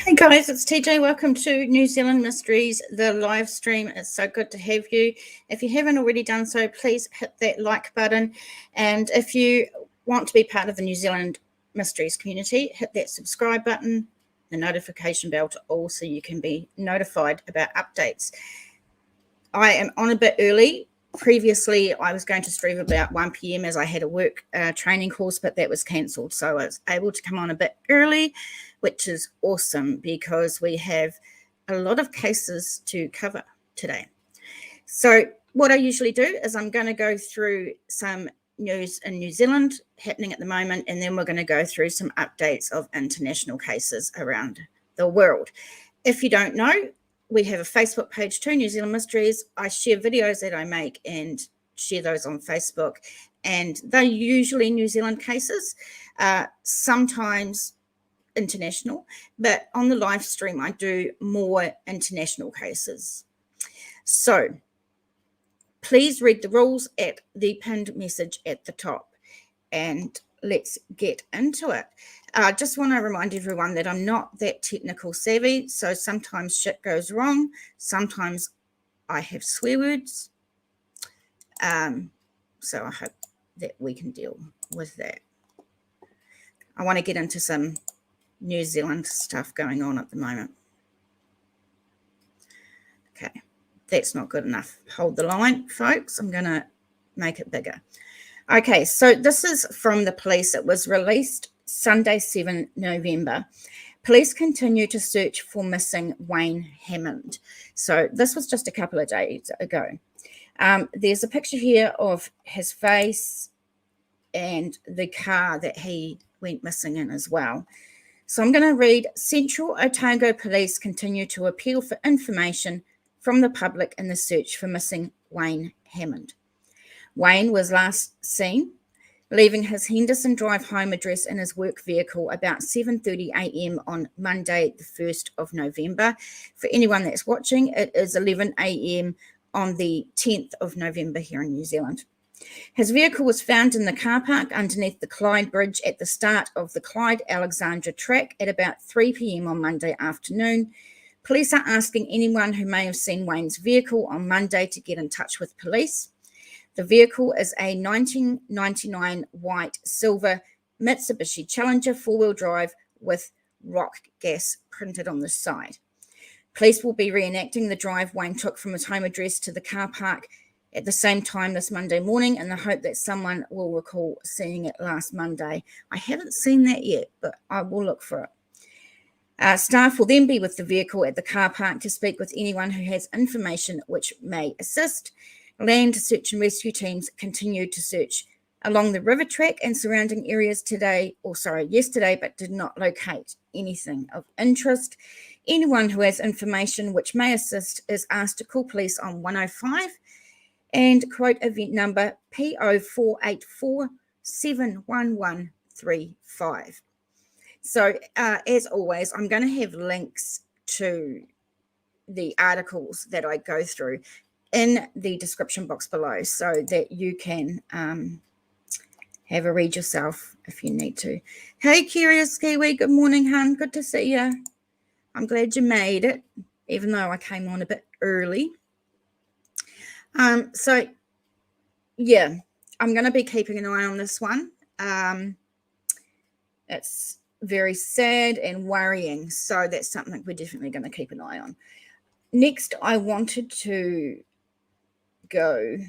Hey guys, it's TJ. Welcome to New Zealand Mysteries, the live stream. It's so good to have you. If you haven't already done so, please hit that like button. And if you want to be part of the New Zealand Mysteries community, hit that subscribe button, the notification bell to all so you can be notified about updates. I am on a bit early. Previously, I was going to stream about 1 p.m. as I had a work training course, but that was cancelled. So I was able to come on a bit early, which is awesome because we have a lot of cases to cover today. So what I usually do is I'm going to go through some news in New Zealand happening at the moment, and then we're going to go through some updates of international cases around the world. If you don't know, we have a Facebook page too, New Zealand Mysteries. I share videos that I make and share those on Facebook, and they're usually New Zealand cases, sometimes international, but on the live stream I do more international cases. So please read the rules at the pinned message at the top, and let's get into it. I just want to remind everyone that I'm not that technical savvy, so sometimes shit goes wrong. Sometimes I have swear words. So I hope that we can deal with that. I want to get into some New Zealand stuff going on at the moment. Okay, that's not good enough. Hold the line, folks. I'm going to make it bigger. Okay, so this is from the police. It was released Sunday, 7 November. Police continue to search for missing Wayne Hammond. So this was just a couple of days ago. There's a picture here of his face and the car that he went missing in as well. So I'm going to read, Central Otago Police continue to appeal for information from the public in the search for missing Wayne Hammond. Wayne was last seen leaving his Henderson Drive home address in his work vehicle about 7:30 a.m. on Monday, the 1st of November. For anyone that's watching, it is 11 a.m. on the 10th of November here in New Zealand. His vehicle was found in the car park underneath the Clyde Bridge at the start of the Clyde-Alexandra track at about 3 p.m. on Monday afternoon. Police are asking anyone who may have seen Wayne's vehicle on Monday to get in touch with police. The vehicle is a 1999 white silver Mitsubishi Challenger four-wheel drive with rock gas printed on the side. Police will be reenacting the drive Wayne took from his home address to the car park at the same time this Monday morning in the hope that someone will recall seeing it last Monday. I haven't seen that yet, but I will look for it. Staff will then be with the vehicle at the car park to speak with anyone who has information which may assist. Land search and rescue teams continued to search along the river track and surrounding areas yesterday, but did not locate anything of interest. Anyone who has information which may assist is asked to call police on 105 and quote event number P0484711135. So as always, I'm going to have links to the articles that I go through in the description box below so that you can have a read yourself if you need to. Hey, Curious Kiwi, good morning, hun. Good to see you. I'm glad you made it, even though I came on a bit early. So, yeah, I'm going to be keeping an eye on this one. It's very sad and worrying, so that's something we're definitely going to keep an eye on. Next, I wanted to go,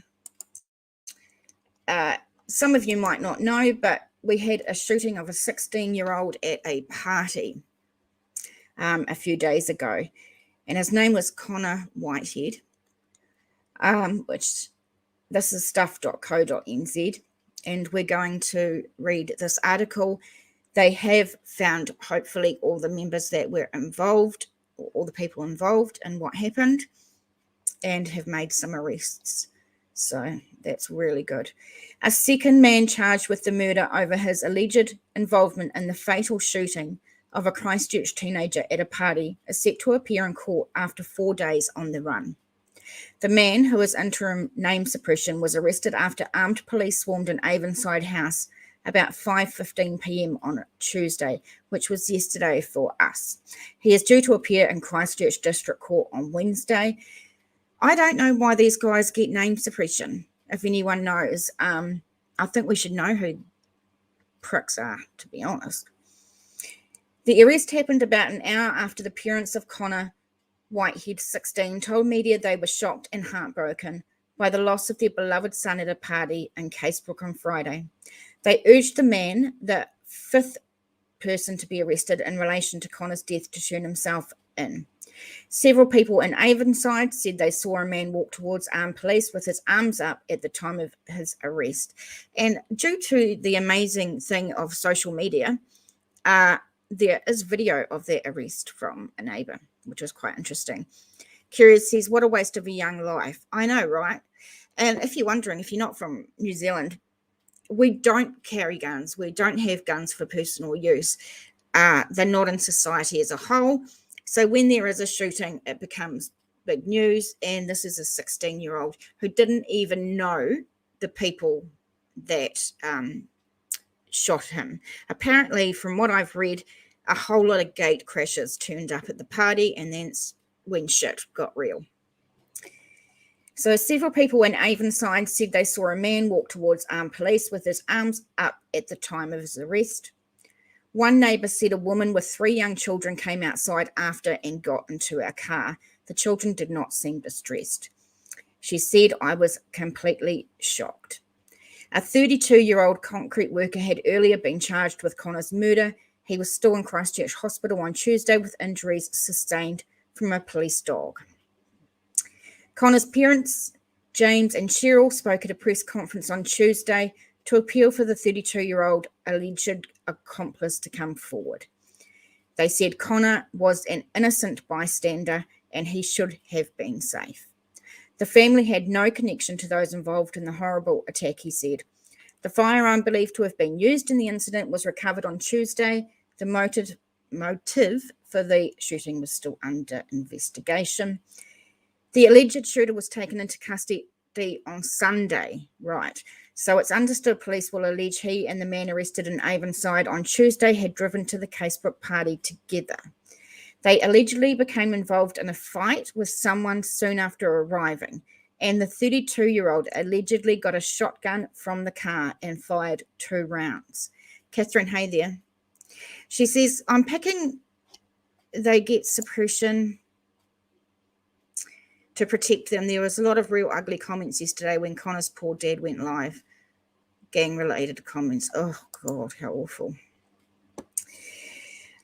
some of you might not know, but we had a shooting of a 16-year-old at a party a few days ago, and his name was Connor Whitehead, which this is stuff.co.nz, and we're going to read this article. They have found, hopefully, all the members that were involved, or all the people involved in what happened, and have made some arrests. So that's really good. A second man charged with the murder over his alleged involvement in the fatal shooting of a Christchurch teenager at a party is set to appear in court after 4 days on the run. The man, who is interim name suppression, was arrested after armed police swarmed an Avonside house about 5:15 p.m. on Tuesday, which was yesterday for us. He is due to appear in Christchurch District Court on Wednesday. I don't know why these guys get name suppression. If anyone knows, I think we should know who pricks are, to be honest. The arrest happened about an hour after the parents of Connor Whitehead, 16, told media they were shocked and heartbroken by the loss of their beloved son at a party in Casebrook on Friday. They urged the man, the fifth person to be arrested in relation to Connor's death, to turn himself in. Several people in Avonside said they saw a man walk towards armed police with his arms up at the time of his arrest. And due to the amazing thing of social media, there is video of that arrest from a neighbour, which was quite interesting. Curious says, what a waste of a young life. I know, right? And if you're wondering, if you're not from New Zealand, we don't carry guns. We don't have guns for personal use. They're not in society as a whole. So when there is a shooting, it becomes big news. And this is a 16-year-old who didn't even know the people that shot him. Apparently, from what I've read, a whole lot of gate crashes turned up at the party, and that's when shit got real. So several people in Avonside said they saw a man walk towards armed police with his arms up at the time of his arrest. One neighbour said a woman with 3 young children came outside after and got into our car. The children did not seem distressed. She said, I was completely shocked. A 32-year-old concrete worker had earlier been charged with Connor's murder. He was still in Christchurch Hospital on Tuesday with injuries sustained from a police dog. Connor's parents, James and Cheryl, spoke at a press conference on Tuesday to appeal for the 32-year-old alleged accomplice to come forward. They said Connor was an innocent bystander and he should have been safe. The family had no connection to those involved in the horrible attack, he said. The firearm believed to have been used in the incident was recovered on Tuesday. The motive for the shooting was still under investigation. The alleged shooter was taken into custody on Sunday, right? So it's understood police will allege he and the man arrested in Avonside on Tuesday had driven to the Casebrook party together. They allegedly became involved in a fight with someone soon after arriving, and the 32-year-old allegedly got a shotgun from the car and fired 2 rounds. Catherine, hey there. She says, I'm picking they get suppression to protect them. There was a lot of real ugly comments yesterday when Connor's poor dad went live. Gang-related comments. Oh, God, how awful.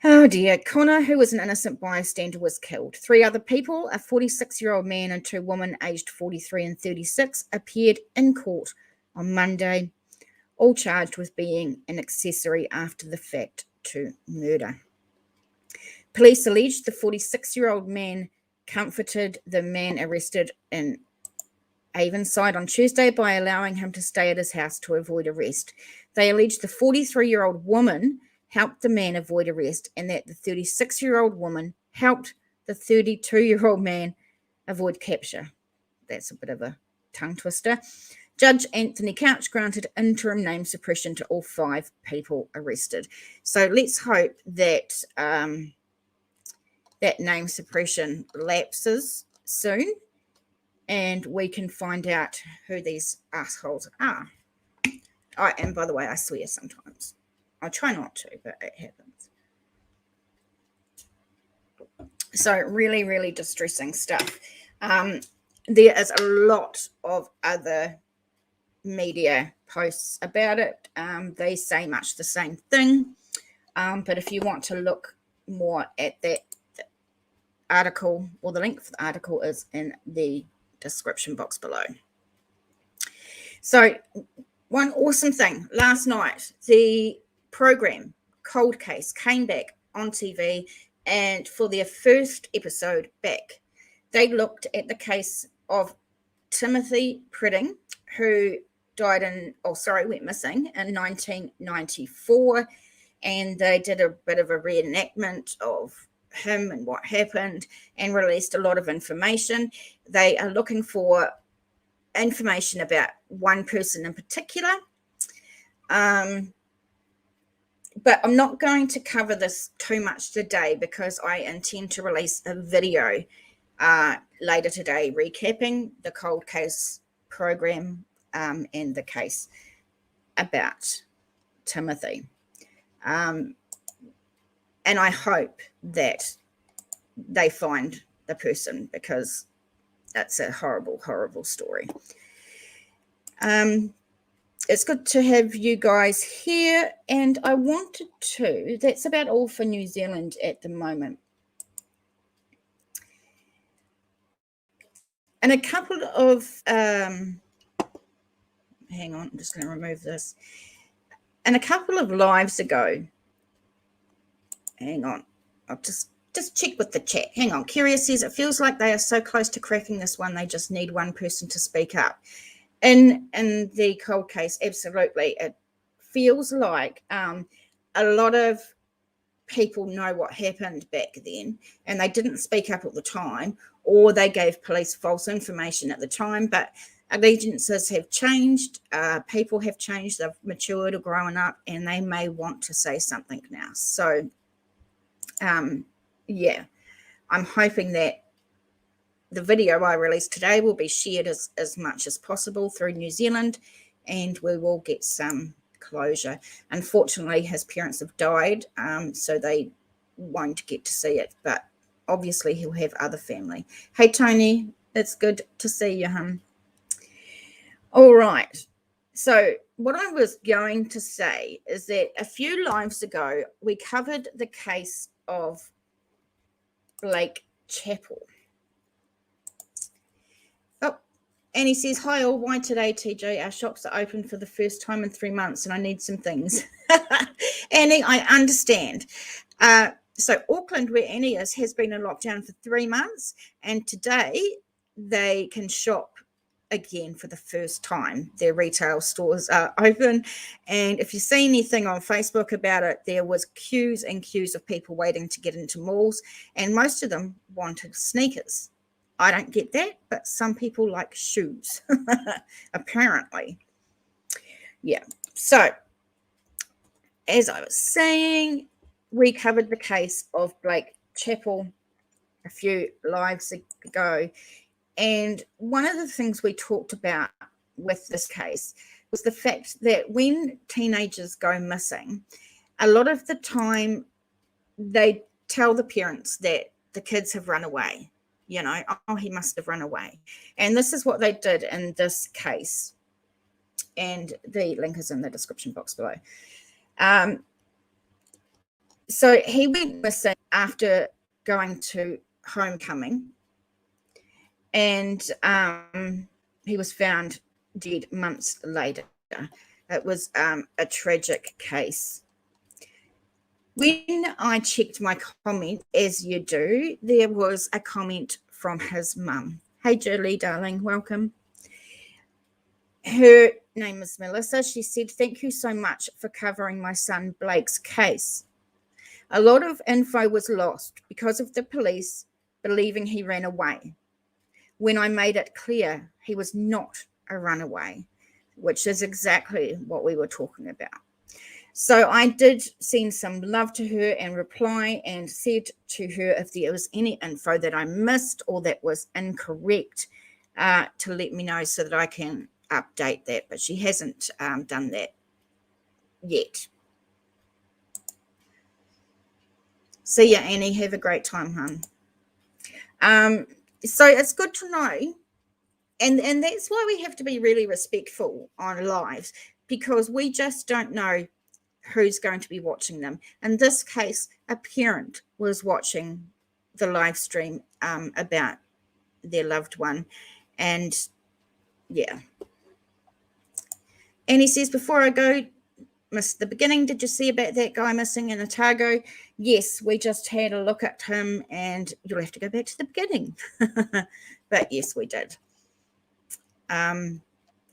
Oh, dear. Connor, who was an innocent bystander, was killed. 3 other people, a 46-year-old man and 2 women aged 43 and 36, appeared in court on Monday, all charged with being an accessory after the fact to murder. Police alleged the 46-year-old man comforted the man arrested in Avonside on Tuesday by allowing him to stay at his house to avoid arrest. They alleged the 43-year-old woman helped the man avoid arrest and that the 36-year-old woman helped the 32-year-old man avoid capture. That's a bit of a tongue twister. Judge Anthony Couch granted interim name suppression to all 5 people arrested. So let's hope that that name suppression lapses soon and we can find out who these assholes are. And by the way, I swear sometimes. I try not to, but it happens. So really, really distressing stuff. There is a lot of other media posts about it. They say much the same thing. But if you want to look more at that article, or the link for the article is in the description box below. So one awesome thing, last night, the program Cold Case came back on TV, and for their first episode back, they looked at the case of Timothy Priding, who went missing in 1994, and they did a bit of a reenactment of him and what happened and released a lot of information. They are looking for information about one person in particular. but I'm not going to cover this too much today because I intend to release a video later today recapping the cold case program and the case about Timothy. And I hope that they find the person, because that's a horrible, horrible story. It's good to have you guys here, and I wanted to, that's about all for New Zealand at the moment. And a couple of, hang on, I'm just going to remove this. And a couple of lives ago, hang on, I'll just check with the chat. Hang on, Curious says, it feels like they are so close to cracking this one, they just need one person to speak up. In the cold case, absolutely. It feels like a lot of people know what happened back then, and they didn't speak up at the time, or they gave police false information at the time. But allegiances have changed, people have changed, they've matured or grown up, and they may want to say something now. So, yeah, I'm hoping that the video I released today will be shared as much as possible through New Zealand, and we will get some closure. Unfortunately, his parents have died, so they won't get to see it, but obviously he'll have other family. Hey, Tony, it's good to see you, hon. All right. So what I was going to say is that a few lives ago, we covered the case of Blake Chappell. And he says, hi all, why today, TJ? Our shops are open for the first time in 3 months and I need some things. Annie, I understand. So Auckland, where Annie is, has been in lockdown for 3 months, and today they can shop again for the first time. Their retail stores are open, and if you see anything on Facebook about it, there was queues and queues of people waiting to get into malls, and most of them wanted sneakers. I don't get that, but some people like shoes, apparently. Yeah. So, as I was saying, we covered the case of Blake Chappell a few lives ago. And one of the things we talked about with this case was the fact that when teenagers go missing, a lot of the time they tell the parents that the kids have run away. You know, oh, he must have run away. And this is what they did in this case. And the link is in the description box below. So he went missing after going to homecoming. And he was found dead months later. It was a tragic case. When I checked my comment, as you do, there was a comment from his mum. Hey, Julie, darling, welcome. Her name is Melissa. She said, thank you so much for covering my son Blake's case. A lot of info was lost because of the police believing he ran away, when I made it clear he was not a runaway, which is exactly what we were talking about. So I did send some love to her and reply and said to her if there was any info that I missed or that was incorrect, to let me know so that I can update that. But she hasn't done that yet. See ya, Annie. Have a great time, hon. So it's good to know. And that's why we have to be really respectful on lives, because we just don't know who's going to be watching them. In this case, a parent was watching the live stream about their loved one. And yeah. And he says, before I go, missed the beginning. Did you see about that guy missing in Otago? Yes, we just had a look at him, and you'll have to go back to the beginning. But yes, we did.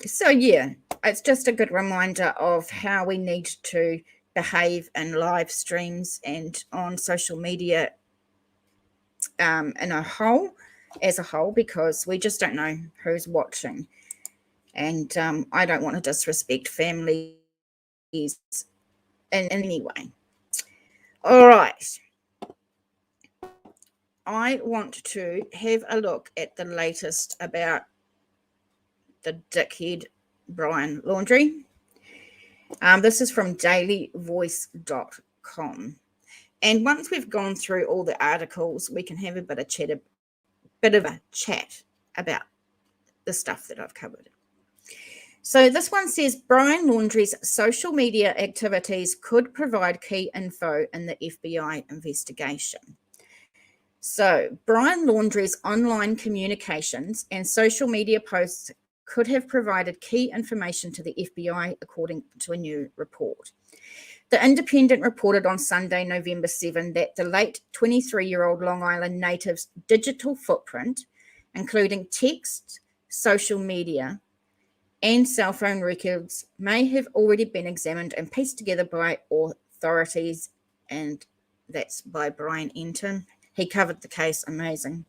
So yeah, it's just a good reminder of how we need to behave in live streams and on social media as a whole, because we just don't know who's watching. And I don't want to disrespect families in any way. All right. I want to have a look at the latest about the dickhead Brian Laundrie. This is from dailyvoice.com. And once we've gone through all the articles, we can have a bit of a chat about the stuff that I've covered. So this one says Brian Laundrie's social media activities could provide key info in the FBI investigation. So Brian Laundrie's online communications and social media posts could have provided key information to the FBI, according to a new report. The Independent reported on Sunday, November 7, that the late 23-year-old Long Island native's digital footprint, including text, social media, and cell phone records, may have already been examined and pieced together by authorities, and that's by Brian Enton. He covered the case. Amazing.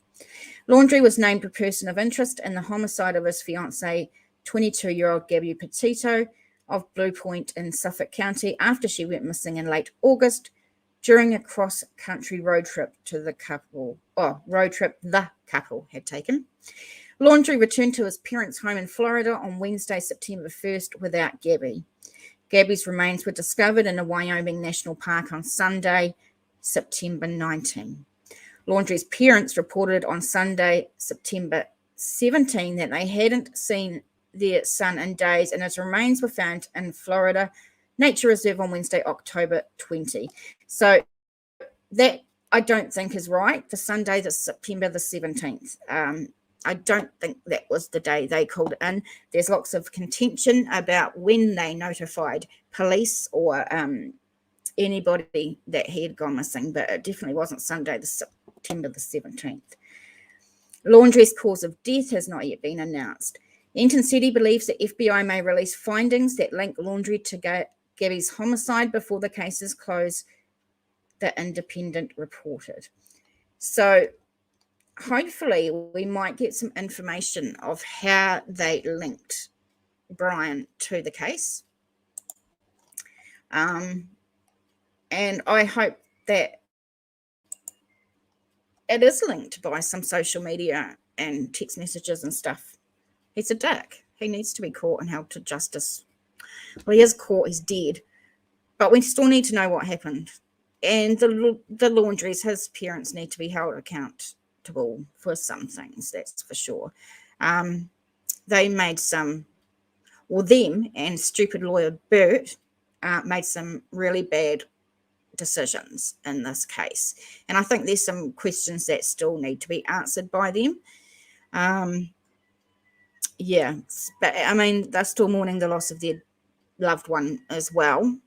Laundrie was named a person of interest in the homicide of his fiancée, 22-year-old Gabby Petito, of Blue Point in Suffolk County after she went missing in late August during a cross-country road trip the couple had taken. Laundrie returned to his parents' home in Florida on Wednesday, September 1st, without Gabby. Gabby's remains were discovered in a Wyoming National Park on Sunday, September 19. Laundrie's parents reported on Sunday, September 17, that they hadn't seen their son in days, and his remains were found in Florida Nature Reserve on Wednesday, October 20. So that I don't think is right. The Sunday, the September the 17th. I don't think that was the day they called in. There's lots of contention about when they notified police or anybody that he had gone missing, but it definitely wasn't Sunday, the September the 17th. Laundrie's cause of death has not yet been announced. Enton said he believes the FBI may release findings that link Laundrie to Gabby's homicide before the case is closed, the Independent reported. So hopefully we might get some information of how they linked Brian to the case. And I hope that it is linked by some social media and text messages and stuff. He's a dick. He needs to be caught and held to justice. Well, he is caught. He's dead. But we still need to know what happened. And the Laundries, his parents, need to be held accountable for some things, that's for sure. They made them and stupid lawyer Bert made some really bad decisions in this case. And I think there's some questions that still need to be answered by them. Yeah, but I mean, they're still mourning the loss of their loved one as well.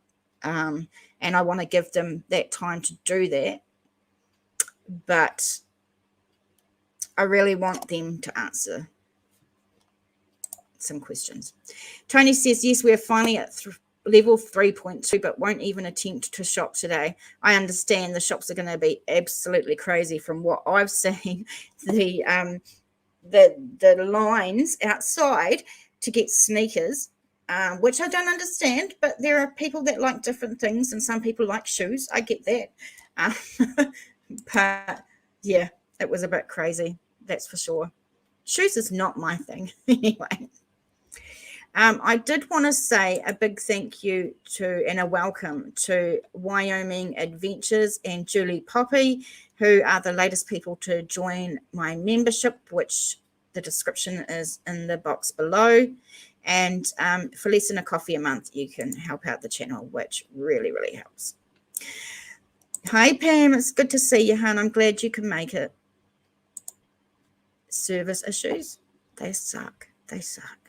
And I want to give them that time to do that. But I really want them to answer some questions. Tony says, yes, we're finally at level 3.2, but won't even attempt to shop today. I understand the shops are going to be absolutely crazy from what I've seen. The lines outside to get sneakers, which I don't understand, but there are people that like different things, and some people like shoes. I get that. But yeah, it was a bit crazy, that's for sure. Shoes is not my thing anyway. I did want to say a big thank you to and a welcome to Wyoming Adventures and Julie Poppy, who are the latest people to join my membership, which the description is in the box below. And for less than a coffee a month, you can help out the channel, which really, really helps. Hi, Pam. It's good to see you, hon. I'm glad you can make it. Service issues. They suck. They suck.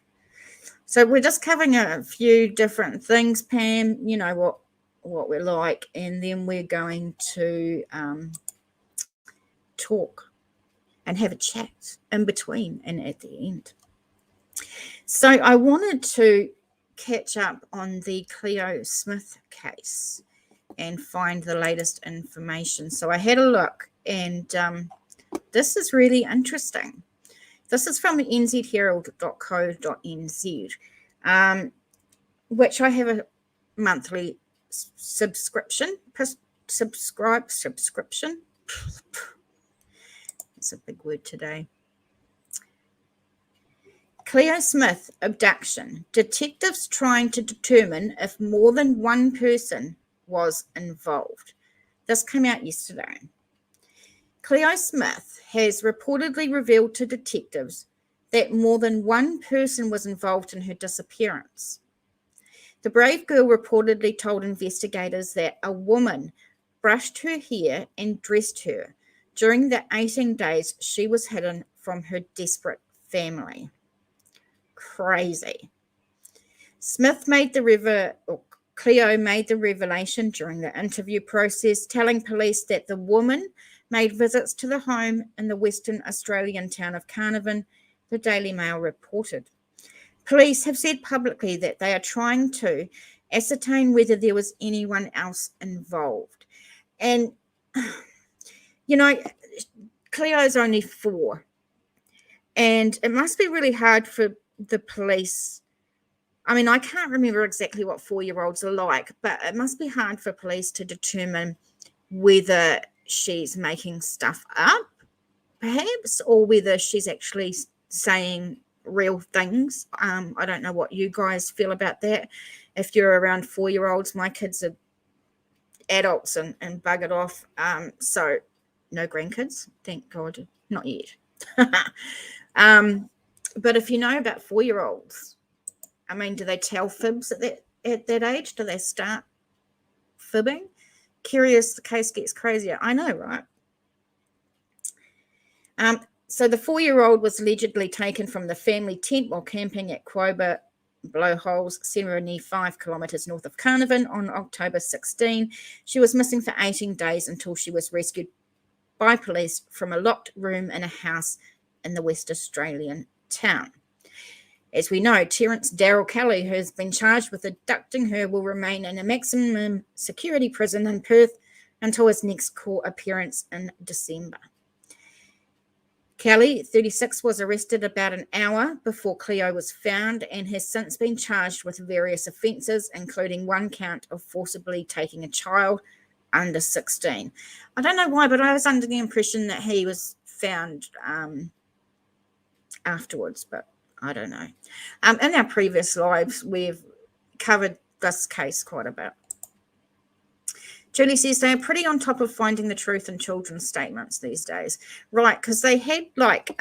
So we're just covering a few different things, Pam. You know what we're like. And then we're going to talk and have a chat in between and at the end. So I wanted to catch up on the Cleo Smith case and find the latest information. So I had a look, and this is really interesting. This is from the nzherald.co.nz, which I have a monthly subscription subscription. It's a big word today. Cleo Smith abduction. Detectives trying to determine if more than one person was involved. This came out yesterday. Cleo Smith has reportedly revealed to detectives that more than one person was involved in her disappearance. The brave girl reportedly told investigators that a woman brushed her hair and dressed her during the 18 days she was hidden from her desperate family. Crazy. Cleo made the revelation during the interview process, telling police that the woman made visits to the home in the Western Australian town of Carnarvon, the Daily Mail reported. Police have said publicly that they are trying to ascertain whether there was anyone else involved. And, you know, Cleo's only 4. And it must be really hard for the police. I mean, I can't remember exactly what 4-year-olds are like, but it must be hard for police to determine whether she's making stuff up, perhaps, or whether she's actually saying real things. I don't know what you guys feel about that. If you're around 4-year-olds, my kids are adults and buggered off. So no grandkids, thank God, not yet. But if you know about 4-year-olds, I mean, do they tell fibs at that age? Do they start fibbing? Curious, the case gets crazier. I know, right? So the 4-year-old was allegedly taken from the family tent while camping at Quoba Blowholes, 75 kilometres north of Carnarvon on October 16. She was missing for 18 days until she was rescued by police from a locked room in a house in the West Australian town. As we know, Terence Darrell Kelly, who has been charged with abducting her, will remain in a maximum security prison in Perth until his next court appearance in December. Kelly, 36, was arrested about an hour before Cleo was found and has since been charged with various offences, including 1 count of forcibly taking a child under 16. I don't know why, but I was under the impression that he was found afterwards, but I don't know. In our previous lives, we've covered this case quite a bit. Julie says they are pretty on top of finding the truth in children's statements these days. Right, because they had like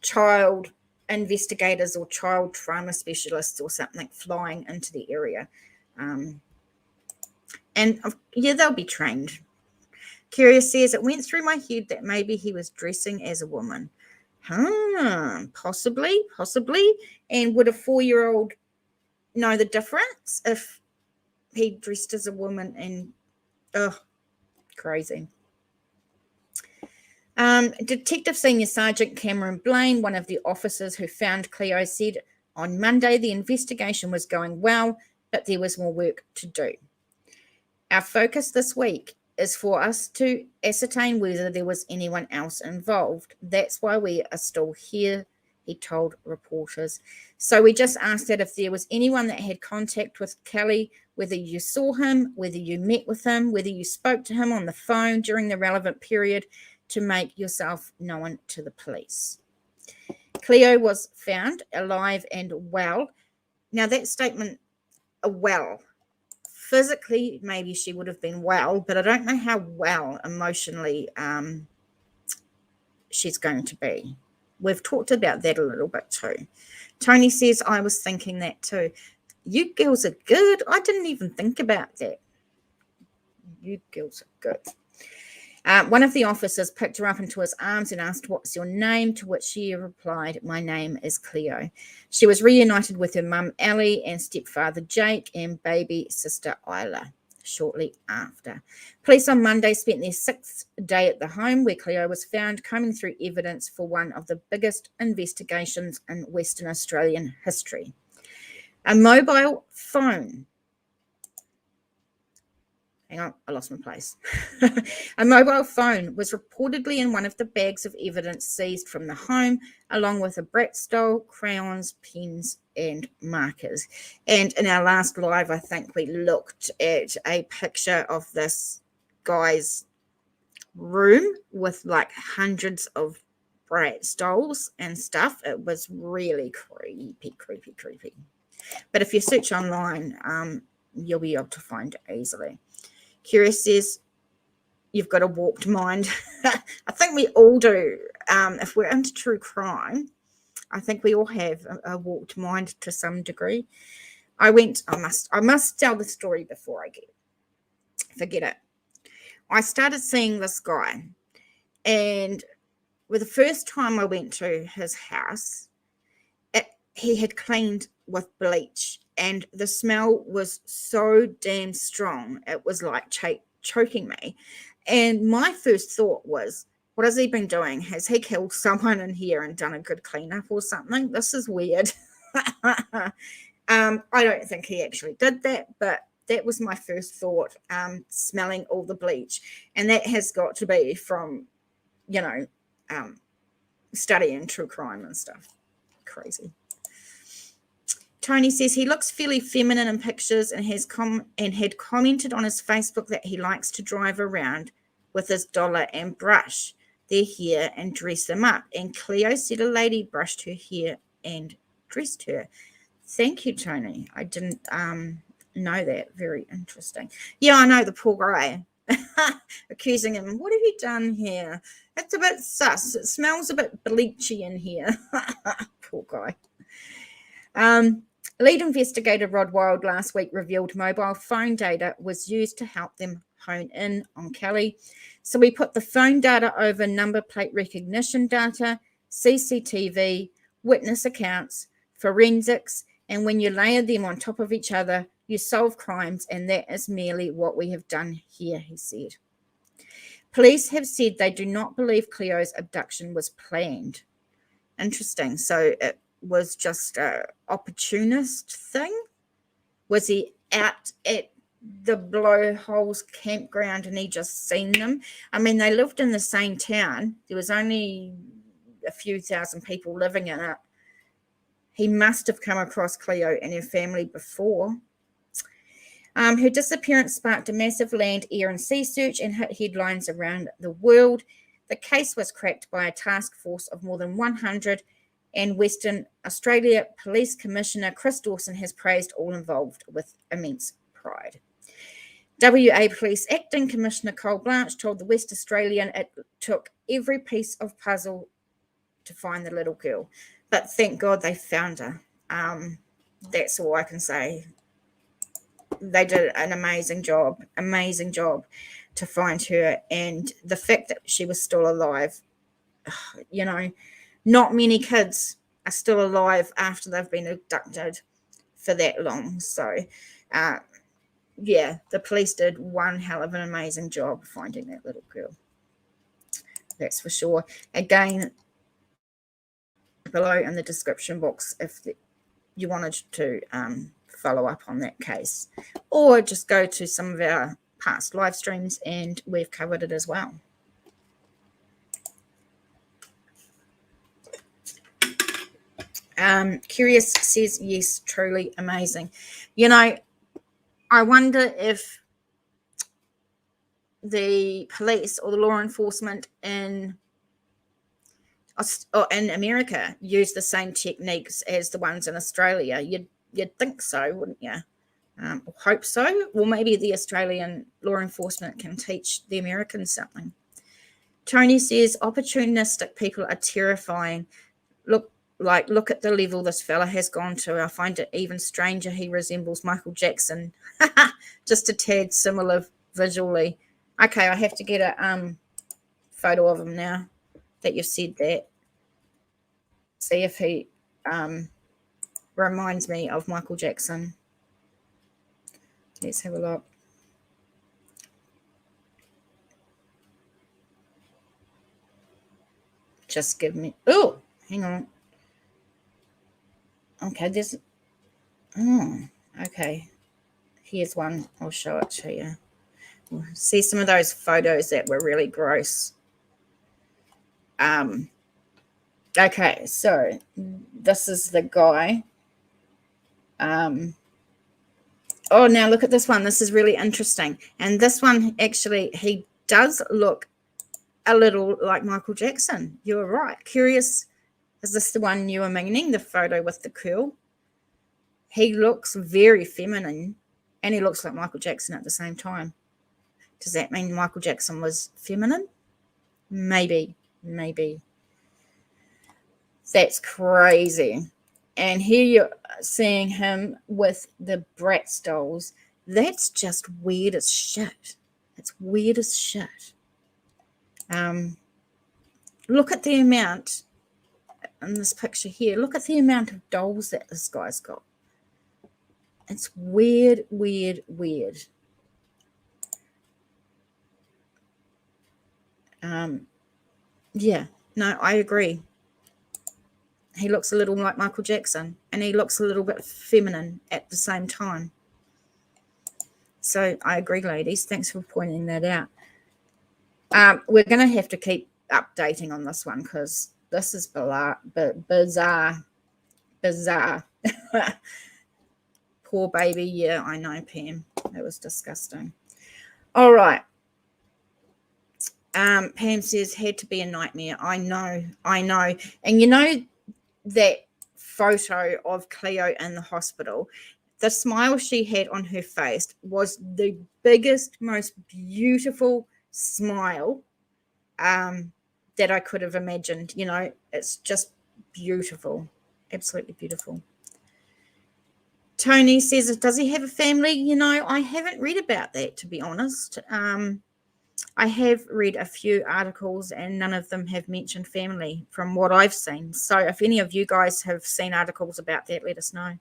child investigators or child trauma specialists or something flying into the area. And yeah, they'll be trained. Curious says, it went through my head that maybe he was dressing as a woman. Possibly. And would a 4-year-old know the difference if he dressed as a woman? And crazy. Detective Senior Sergeant Cameron Blaine, one of the officers who found Cleo, said on Monday the investigation was going well, but there was more work to do. Our focus this week is for us to ascertain whether there was anyone else involved. That's why we are still here, he told reporters. So we just asked that if there was anyone that had contact with Kelly, whether you saw him, whether you met with him, whether you spoke to him on the phone during the relevant period, to make yourself known to the police. Cleo was found alive and well. Now that statement, well, physically, maybe she would have been well, but I don't know how well emotionally she's going to be. We've talked about that a little bit too. Tony says, I was thinking that too. You girls are good. I didn't even think about that. You girls are good. One of the officers picked her up into his arms and asked, what's your name? To which she replied, my name is Cleo. She was reunited with her mum, Ellie, and stepfather, Jake, and baby sister, Isla, shortly after. Police on Monday spent their 6th day at the home where Cleo was found, combing through evidence for one of the biggest investigations in Western Australian history. A mobile phone. Hang on, I lost my place. A mobile phone was reportedly in one of the bags of evidence seized from the home, along with a Bratz doll, crayons, pens, and markers. And in our last live, I think we looked at a picture of this guy's room with like hundreds of Bratz dolls and stuff. It was really creepy. But if you search online, you'll be able to find it easily. Curious says, you've got a warped mind. I think we all do. If we're into true crime, I think we all have a warped mind to some degree. I must tell the story before I forget it. I started seeing this guy, and with the first time I went to his house, he had cleaned with bleach, and the smell was so damn strong. It was like choking me. And my first thought was, what has he been doing? Has he killed someone in here and done a good cleanup or something? This is weird. I don't think he actually did that, but that was my first thought, smelling all the bleach. And that has got to be from, studying true crime and stuff. Crazy. Tony says he looks fairly feminine in pictures and had commented on his Facebook that he likes to drive around with his dollar and brush their hair and dress them up. And Cleo said a lady brushed her hair and dressed her. Thank you, Tony. I didn't know that. Very interesting. Yeah, I know, the poor guy. Accusing him. What have you done here? It's a bit sus. It smells a bit bleachy in here. Poor guy. Lead investigator Rod Wild last week revealed mobile phone data was used to help them hone in on Kelly. So we put the phone data over number plate recognition data, CCTV, witness accounts, forensics, and when you layer them on top of each other, you solve crimes, and that is merely what we have done here, he said. Police have said they do not believe Cleo's abduction was planned. Interesting. So it was just an opportunist thing? Was he out at the Blowholes campground and he just seen them? I mean, they lived in the same town. There was only a few thousand people living in it. He must have come across Cleo and her family before. Her disappearance sparked a massive land, air, and sea search and hit headlines around the world. The case was cracked by a task force of more than 100, and Western Australia Police Commissioner Chris Dawson has praised all involved with immense pride. WA Police Acting Commissioner Cole Blanche told the West Australian it took every piece of puzzle to find the little girl, but thank God they found her. That's all I can say. They did an amazing job to find her, and the fact that she was still alive, not many kids are still alive after they've been abducted for that long. So, the police did one hell of an amazing job finding that little girl. That's for sure. Again, below in the description box if you wanted to follow up on that case, or just go to some of our past live streams and we've covered it as well. Curious says, yes, truly amazing. I wonder if the police or the law enforcement in America use the same techniques as the ones in Australia. You'd think so, wouldn't you? Hope so. Or maybe the Australian law enforcement can teach the Americans something. Tony says, opportunistic people are terrifying. Look at the level this fella has gone to. I find it even stranger he resembles Michael Jackson. Just a tad similar visually. Okay, I have to get a photo of him now that you've said that. See if he reminds me of Michael Jackson. Let's have a look. Just give me... Oh, hang on. Okay, there's... Oh, okay. Here's one. I'll show it to you. We'll see some of those photos that were really gross. Okay, so this is the guy. Oh, now look at this one. This is really interesting. And this one, actually, he does look a little like Michael Jackson. You were right. Curious, is this the one you were meaning, the photo with the curl? He looks very feminine, and he looks like Michael Jackson at the same time. Does that mean Michael Jackson was feminine? Maybe. That's crazy. And here you're seeing him with the Bratz dolls. That's just weird as shit. It's weird as shit. Look at the amount in this picture here. Look at the amount of dolls that this guy's got. It's weird. Yeah, no, I agree. He looks a little like Michael Jackson, and he looks a little bit feminine at the same time. So I agree, ladies. Thanks for pointing that out. We're going to have to keep updating on this one because this is bizarre. Poor baby. Yeah, I know, Pam. That was disgusting. All right. Pam says, had to be a nightmare. I know. And you know that photo of Cleo in the hospital, the smile she had on her face was the biggest, most beautiful smile that I could have imagined. You know, it's just beautiful. Absolutely beautiful. Tony says, does he have a family? You know, I haven't read about that, to be honest. I have read a few articles and none of them have mentioned family from what I've seen. So if any of you guys have seen articles about that, let us know.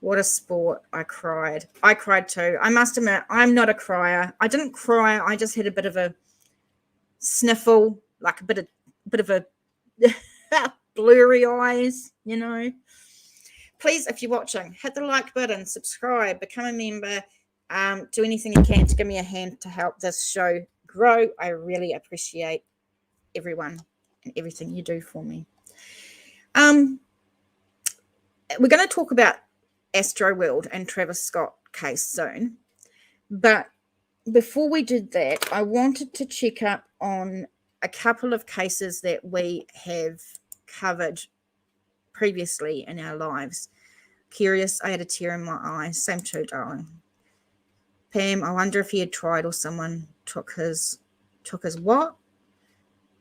What a sport. I cried. I cried too. I must admit, I'm not a crier. I didn't cry. I just had a bit of a sniffle, like a bit of a blurry eyes, you know. Please, if you're watching, hit the like button, subscribe, become a member. Do anything you can to give me a hand to help this show grow. I really appreciate everyone and everything you do for me. We're going to talk about Astroworld and Travis Scott case soon. But before we did that, I wanted to check up on a couple of cases that we have covered previously in our lives. Curious, I had a tear in my eye. Same too, darling. Pam, I wonder if he had tried or someone took his what?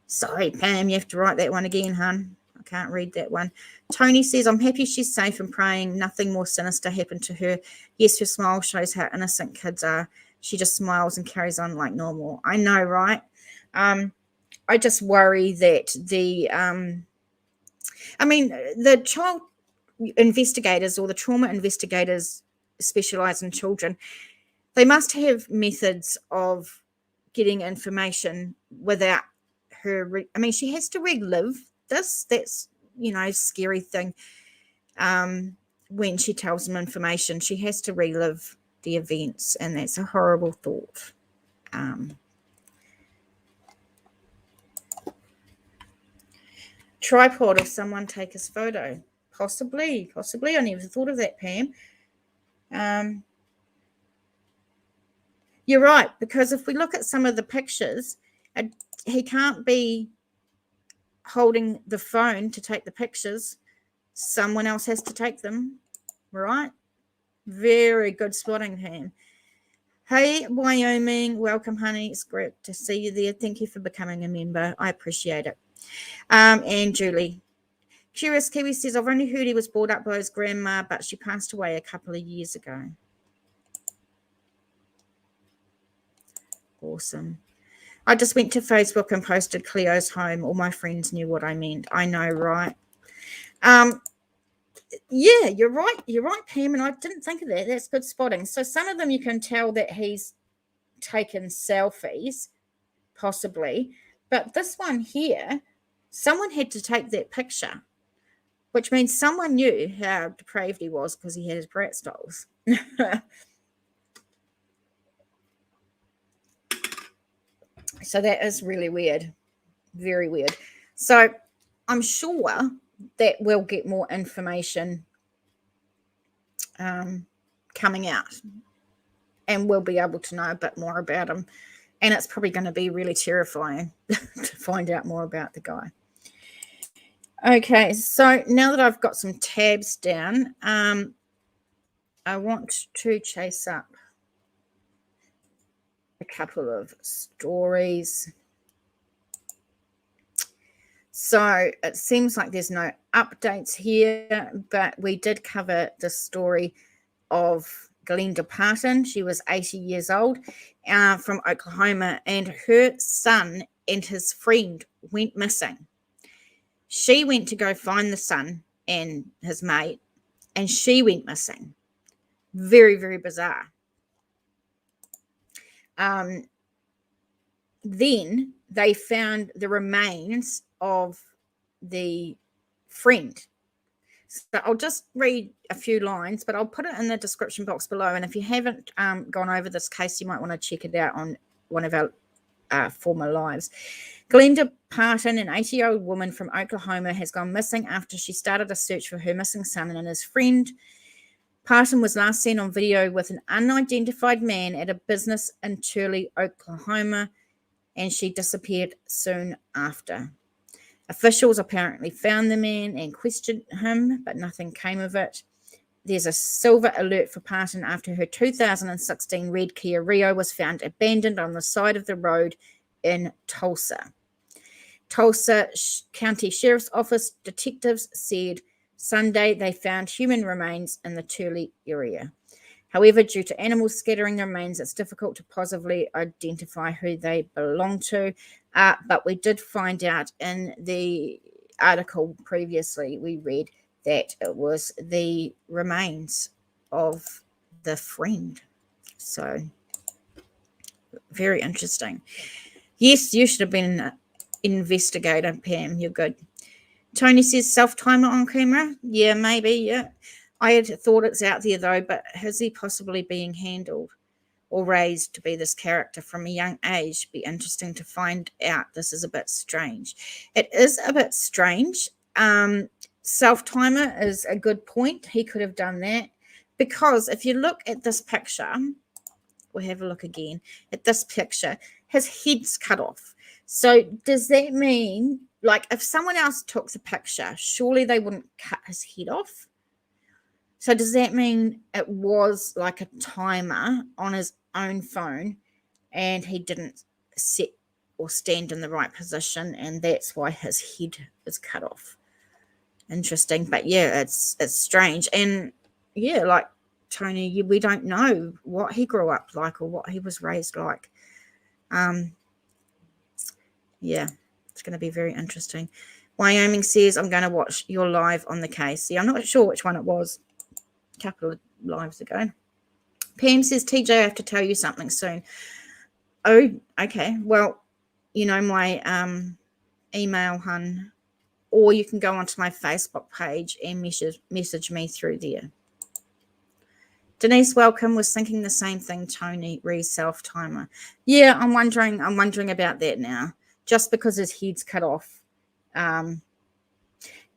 Sorry, Pam, you have to write that one again, hun. I can't read that one. Tony says, I'm happy she's safe and praying. Nothing more sinister happened to her. Yes, her smile shows how innocent kids are. She just smiles and carries on like normal. I know, right? I just worry that the child investigators or the trauma investigators specialize in children. They must have methods of getting information without her. She has to relive this. That's, scary thing. When she tells them information, she has to relive the events, and that's a horrible thought. Tripod of someone take his photo. Possibly. I never thought of that, Pam. You're right, because if we look at some of the pictures, he can't be holding the phone to take the pictures. Someone else has to take them, right? Very good spotting, Pam. Hey, Wyoming, welcome, honey. It's great to see you there. Thank you for becoming a member. I appreciate it. And Julie. Curious Kiwi says, I've only heard he was brought up by his grandma, but she passed away a couple of years ago. Awesome. I just went to Facebook and posted Cleo's home. All my friends knew what I meant. I know, right? Yeah, you're right. You're right, Pam, and I didn't think of that. That's good spotting. So some of them you can tell that he's taken selfies, possibly. But this one here, someone had to take that picture, which means someone knew how depraved he was because he had his Bratz dolls. So that is really weird. Very weird. So I'm sure that we'll get more information coming out, and we'll be able to know a bit more about him. And it's probably going to be really terrifying to find out more about the guy. Okay, so now that I've got some tabs down, I want to chase up a couple of stories. So it seems like there's no updates here, but we did cover the story of Glenda Parton. She was 80 years old, from Oklahoma, and her son and his friend went missing. She went to go find the son and his mate, and she went missing. Very, very bizarre. Then they found the remains of the friend. So I'll just read a few lines, but I'll put it in the description box below. And if you haven't gone over this case, you might want to check it out on one of our former lives. Glenda Parton, an 80-year-old woman from Oklahoma, has gone missing after she started a search for her missing son and his friend. Parton was last seen on video with an unidentified man at a business in Turley, Oklahoma, and she disappeared soon after. Officials apparently found the man and questioned him, but nothing came of it. There's a silver alert for Parton after her 2016 red Kia Rio was found abandoned on the side of the road in Tulsa. Tulsa County Sheriff's Office detectives said Sunday they found human remains in the Turley area. However, due to animals scattering the remains, it's difficult to positively identify who they belong to. But we did find out in the article previously we read that it was the remains of the friend. So, very interesting. Yes, you should have been an investigator, Pam. You're good. Tony says self-timer on camera. Yeah, maybe, yeah. I had thought it's out there, though, but is he possibly being handled or raised to be this character from a young age? Be interesting to find out. This is a bit strange. It is a bit strange. Self-timer is a good point. He could have done that, because if you look at this picture, we'll have a look again at this picture, his head's cut off. So does that mean, like, if someone else took the picture, surely they wouldn't cut his head off? So does that mean it was like a timer on his own phone and he didn't set or stand in the right position, and that's why his head is cut off? Interesting. But yeah, it's strange. And yeah, like Tony, we don't know what he grew up like or what he was raised like. Yeah, it's going to be very interesting. Wyoming says, I'm going to watch your live on the case. See, I'm not sure which one it was. Couple of lives ago. Pam says, TJ, I have to tell you something soon. Oh, okay. Well, you know my email, hun, or you can go onto my Facebook page and message me through there. Denise, welcome. Was thinking the same thing, Tony. Self-timer. Yeah, I'm wondering about that now. Just because his head's cut off. And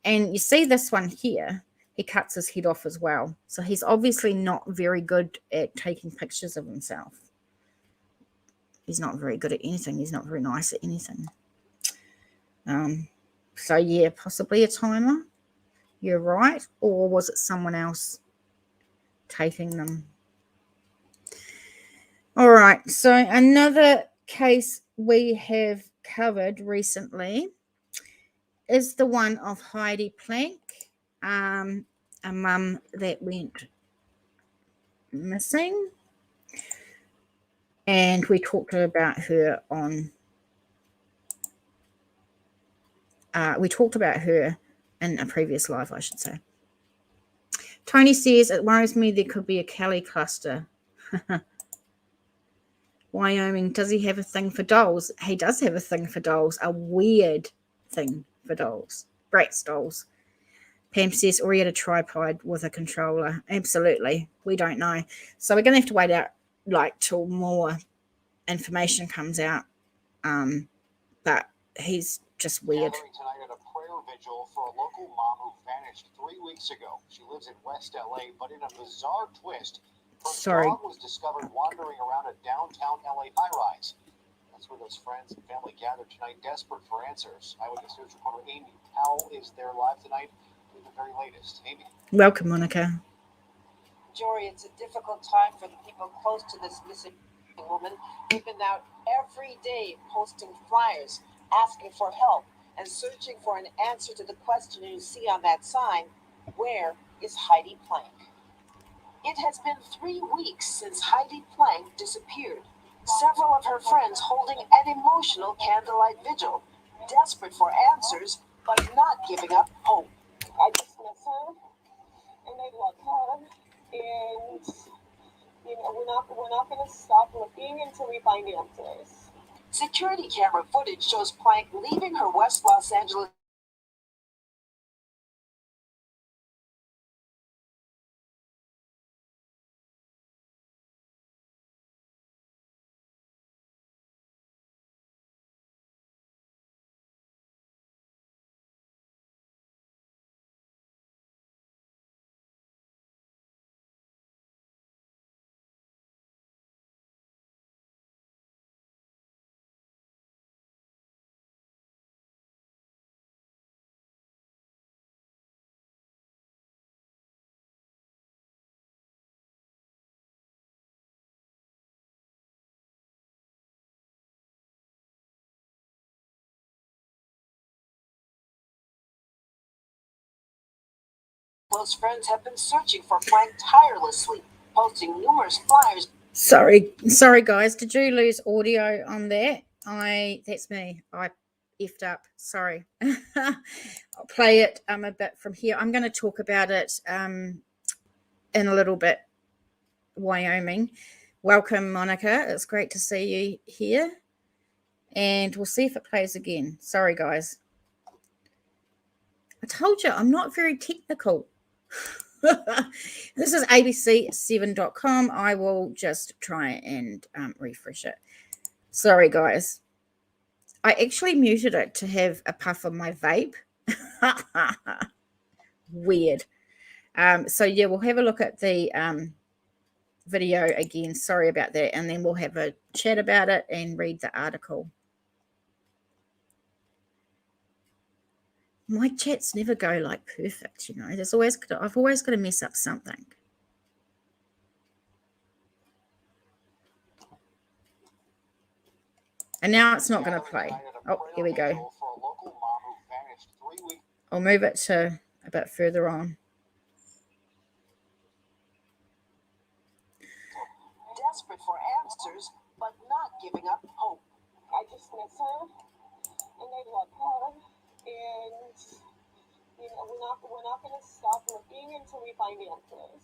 you see this one here. He cuts his head off as well. So he's obviously not very good at taking pictures of himself. He's not very good at anything. He's not very nice at anything. So, yeah, possibly a timer. You're right. Or was it someone else taking them? All right. So another case we have covered recently is the one of Heidi Plank. A mum that went missing, and we talked about her on we talked about her in a previous live, I should say. Tony says, it worries me there could be a Kelly cluster. Wyoming, does he have a thing for dolls? He does have a thing for dolls, a weird thing for dolls. Bratz dolls. Pam says, or he had a tripod with a controller. Absolutely. We don't know. So we're going to have to wait out till more information comes out. But he's just weird. Tonight at a prayer vigil for a local mom who vanished 3 weeks ago. She lives in West LA, but in a bizarre twist, Sorry. Dog was discovered wandering around a downtown LA high-rise. That's where those friends and family gathered tonight, desperate for answers. Eyewitness News reporter Amy Powell is there live tonight with the very latest. Amy. Welcome, Monica. Jory, it's a difficult time for the people close to this missing woman. They've been out every day posting flyers, asking for help, and searching for an answer to the question you see on that sign, where is Heidi Plank? It has been 3 weeks since Heidi Plank disappeared. Several of her friends holding an emotional candlelight vigil, desperate for answers, but not giving up hope. I just miss her, and I love her, and we're not going to stop looking until we find answers. Security camera footage shows Plank leaving her West Los Angeles close friends have been searching for Plank tirelessly, posting numerous flyers. Sorry, guys. Did you lose audio on that? That's me. I effed up. Sorry. I'll play it a bit from here. I'm going to talk about it in a little bit. Wyoming. Welcome, Monica. It's great to see you here. And we'll see if it plays again. Sorry, guys. I told you I'm not very technical. This is abc7.com. I will just try and refresh it. Sorry, guys. I actually muted it to have a puff of my vape. Weird. So, yeah, we'll have a look at the video again. Sorry about that. And then we'll have a chat about it and read the article. My chats never go like perfect, you know. I've always got to mess up something. And now it's not going to play. Oh, here we go. I'll move it to a bit further on. Desperate for answers, but not giving up hope. I just miss her, and I love her, and we're not going to stop looking until we find answers.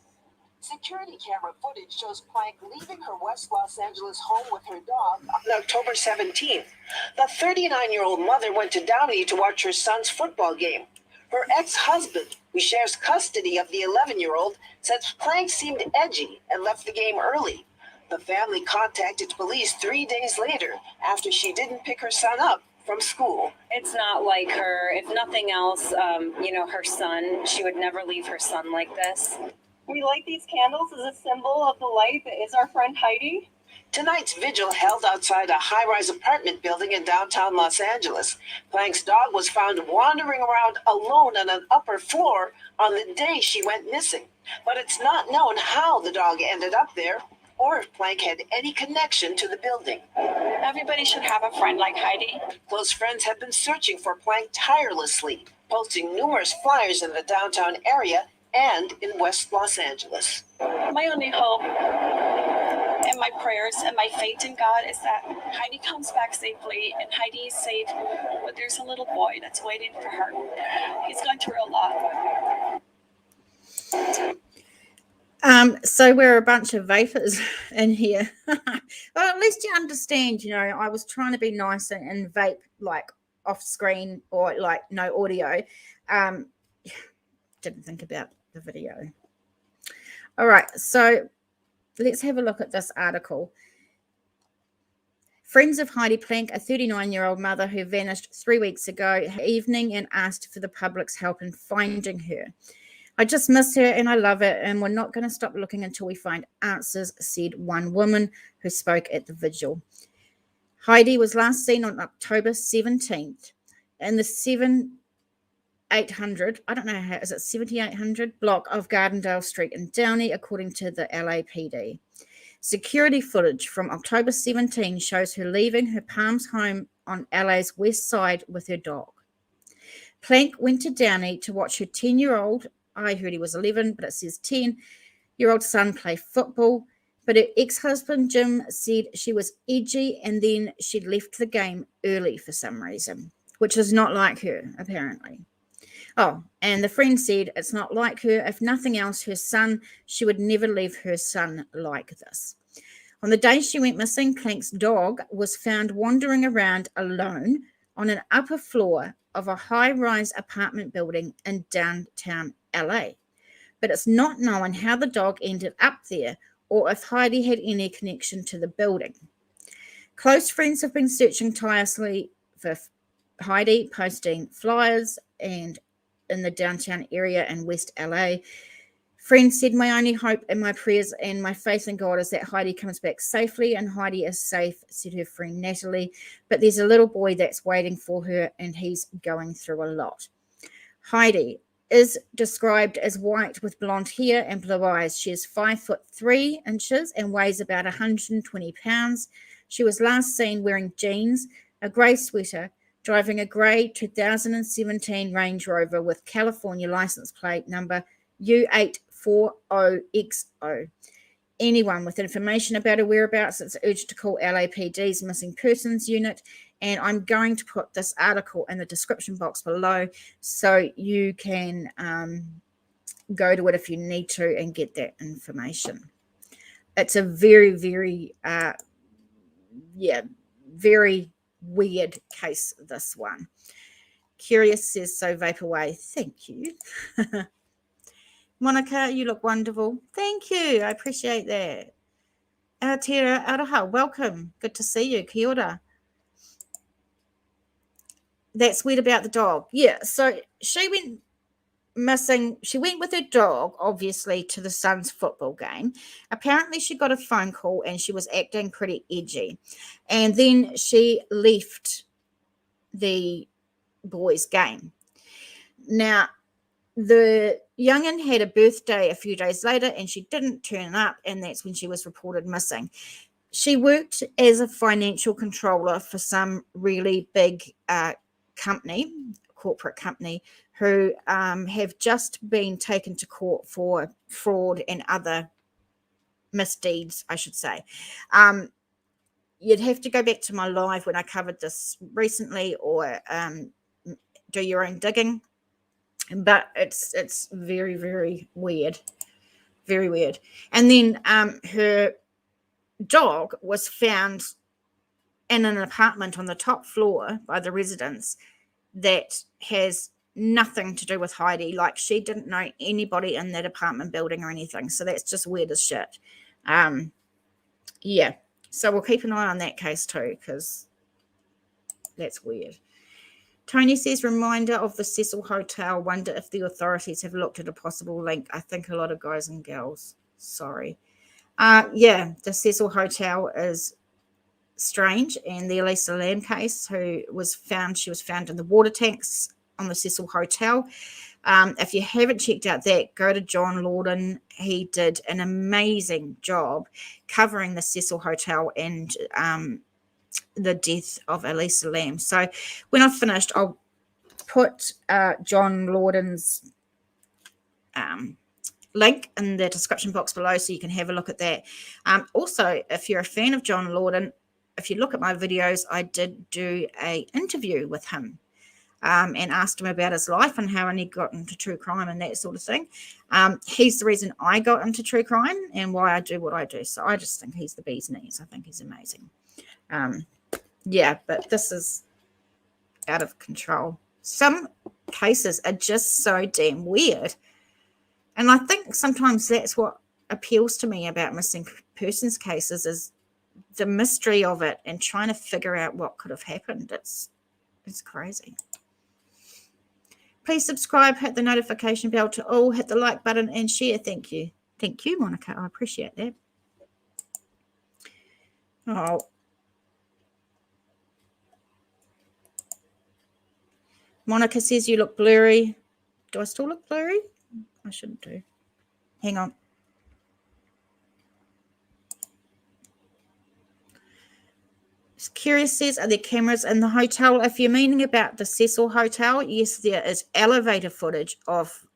Security camera footage shows Plank leaving her West Los Angeles home with her dog on October 17th. The 39-year-old mother went to Downey to watch her son's football game. Her ex-husband, who shares custody of the 11-year-old, says Plank seemed edgy and left the game early. The family contacted police 3 days later after she didn't pick her son up from school. It's not like her. If nothing else, her son, she would never leave her son like this. We light these candles as a symbol of the light that is our friend Heidi. Tonight's vigil held outside a high-rise apartment building in downtown Los Angeles. Plank's dog was found wandering around alone on an upper floor on the day she went missing. But it's not known how the dog ended up there or if Plank had any connection to the building. Everybody should have a friend like Heidi. Close friends have been searching for Plank tirelessly, posting numerous flyers in the downtown area and in West Los Angeles. My only hope and my prayers and my faith in God is that Heidi comes back safely and Heidi is safe, but there's a little boy that's waiting for her. He's going through a lot. So we're a bunch of vapors in here. Well, at least you understand, I was trying to be nice and vape like off screen or like no audio. Didn't think about the video. All right, so let's have a look at this article. Friends of Heidi Plank, a 39-year-old mother who vanished 3 weeks ago evening and asked for the public's help in finding her. I just miss her and I love it, and we're not going to stop looking until we find answers, said one woman who spoke at the vigil. Heidi was last seen on October 17th in the 7800, I don't know how, is it 7800 block of Gardendale Street in Downey, according to the LAPD. Security footage from October 17 shows her leaving her Palms home on LA's west side with her dog. Plank went to Downey to watch her 10-year-old, I heard he was 11, but it says 10-year-old son play football. But her ex-husband, Jim, said she was edgy and then she'd left the game early for some reason, which is not like her, apparently. Oh, and the friend said it's not like her. If nothing else, her son, she would never leave her son like this. On the day she went missing, Plank's dog was found wandering around alone on an upper floor of a high-rise apartment building in downtown LA. But it's not known how the dog ended up there or if Heidi had any connection to the building. Close friends have been searching tirelessly for Heidi, posting flyers and in the downtown area in West LA. Friends said, my only hope and my prayers and my faith in God is that Heidi comes back safely, and Heidi is safe, said her friend Natalie. But there's a little boy that's waiting for her and he's going through a lot. Heidi is described as white with blonde hair and blue eyes. She is 5'3" and weighs about 120 pounds. She was last seen wearing jeans, a grey sweater, driving a grey 2017 Range Rover with California license plate number U840XO. Anyone with information about her whereabouts is urged to call LAPD's Missing Persons Unit, and I'm going to put this article in the description box below so you can go to it if you need to and get that information. It's a very, very, very weird case, this one. Curious says, so Vaporwave. Thank you. Monica, you look wonderful. Thank you. I appreciate that. Aotearoa Araha, welcome. Good to see you. Kia ora. That's weird about the dog. Yeah, so she went missing. She went with her dog, obviously, to the Suns football game. Apparently, she got a phone call and she was acting pretty edgy. And then she left the boys' game. Now, the young'un had a birthday a few days later and she didn't turn up, and that's when she was reported missing. She worked as a financial controller for some really big corporate company, who have just been taken to court for fraud and other misdeeds, I should say. You'd have to go back to my live when I covered this recently, or do your own digging. But it's very, very weird. Very weird. And then her dog was found in an apartment on the top floor by the residents that has nothing to do with Heidi. Like, she didn't know anybody in that apartment building or anything. So that's just weird as shit. Yeah. So we'll keep an eye on that case too, because that's weird. Tony says, reminder of the Cecil Hotel. Wonder if the authorities have looked at a possible link. I think a lot of guys and girls. Sorry. Yeah, the Cecil Hotel is strange. And the Elisa Lam case, she was found in the water tanks on the Cecil Hotel. If you haven't checked out that, go to John Lawden. He did an amazing job covering the Cecil Hotel and the death of Elisa Lam. So when I've finished, I'll put John Lawden's link in the description box below so you can have a look at that. Also, if you're a fan of John Lawden, if you look at my videos, I did do an interview with him and asked him about his life and how he got into true crime and that sort of thing. He's the reason I got into true crime and why I do what I do. So I just think he's the bee's knees. I think he's amazing. Yeah, but this is out of control. Some cases are just so damn weird. And I think sometimes that's what appeals to me about missing persons cases, is the mystery of it and trying to figure out what could have happened. It's crazy. Please subscribe, hit the notification bell to all, hit the like button and share. Thank you. Thank you, Monica. I appreciate that. Oh. Monica says you look blurry. Do I still look blurry? I shouldn't do. Hang on. Curious says, are there cameras in the hotel? If you're meaning about the Cecil Hotel, yes, there is elevator footage of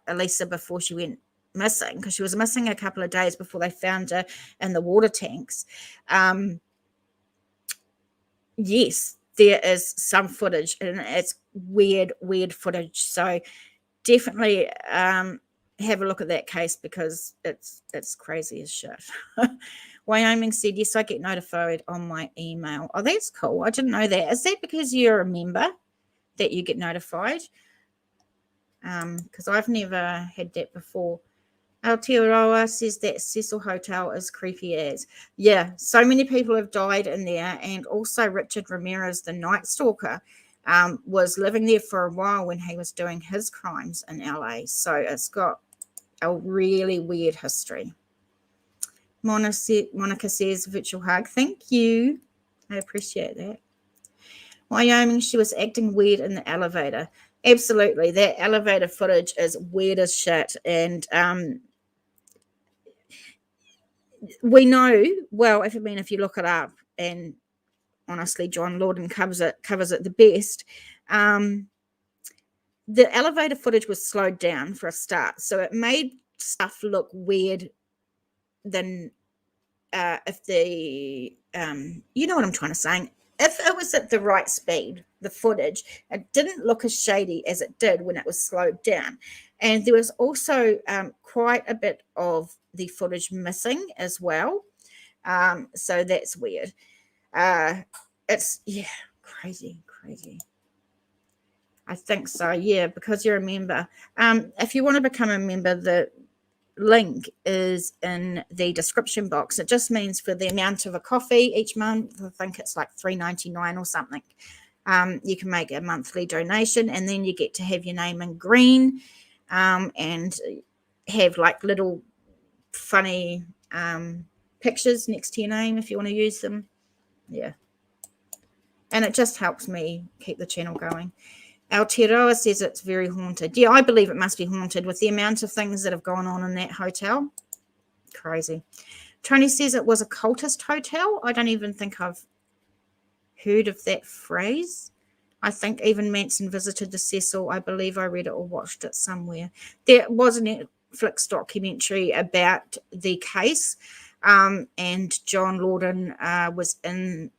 Elisa before she went missing, because she was missing a couple of days before they found her in the water tanks. Yes, there is some footage, and it's weird footage. So definitely have a look at that case, because it's crazy as shit. Wyoming said, yes, I get notified on my email. Oh, that's cool. I didn't know that. Is that because you're a member that you get notified? Because I've never had that before. Aotearoa says that Cecil Hotel is creepy as. Yeah, so many people have died in there. And also Richard Ramirez, the Night Stalker, was living there for a while when he was doing his crimes in LA. So it's got a really weird history. Monica says, virtual hug. Thank you. I appreciate that. Wyoming, she was acting weird in the elevator. Absolutely. That elevator footage is weird as shit. And we know, well, if you look it up, and honestly, John Lorden covers it the best. The elevator footage was slowed down for a start. So it made stuff look weird than if the you know what I'm trying to say, if it was at the right speed, the footage, it didn't look as shady as it did when it was slowed down. And there was also quite a bit of the footage missing as well, so that's weird. It's crazy. I think so, yeah, because you're a member. If you want to become a member, the link is in the description box. It just means for the amount of a coffee each month, I think it's like $3.99 or something, you can make a monthly donation, and then you get to have your name in green, and have like little funny pictures next to your name if you want to use them. Yeah, and it just helps me keep the channel going. Aotearoa says it's very haunted. Yeah, I believe it must be haunted with the amount of things that have gone on in that hotel. Crazy. Tony says it was a cultist hotel. I don't even think I've heard of that phrase. I think even Manson visited the Cecil. I believe I read it or watched it somewhere. There was a Netflix documentary about the case, and John Lorden was in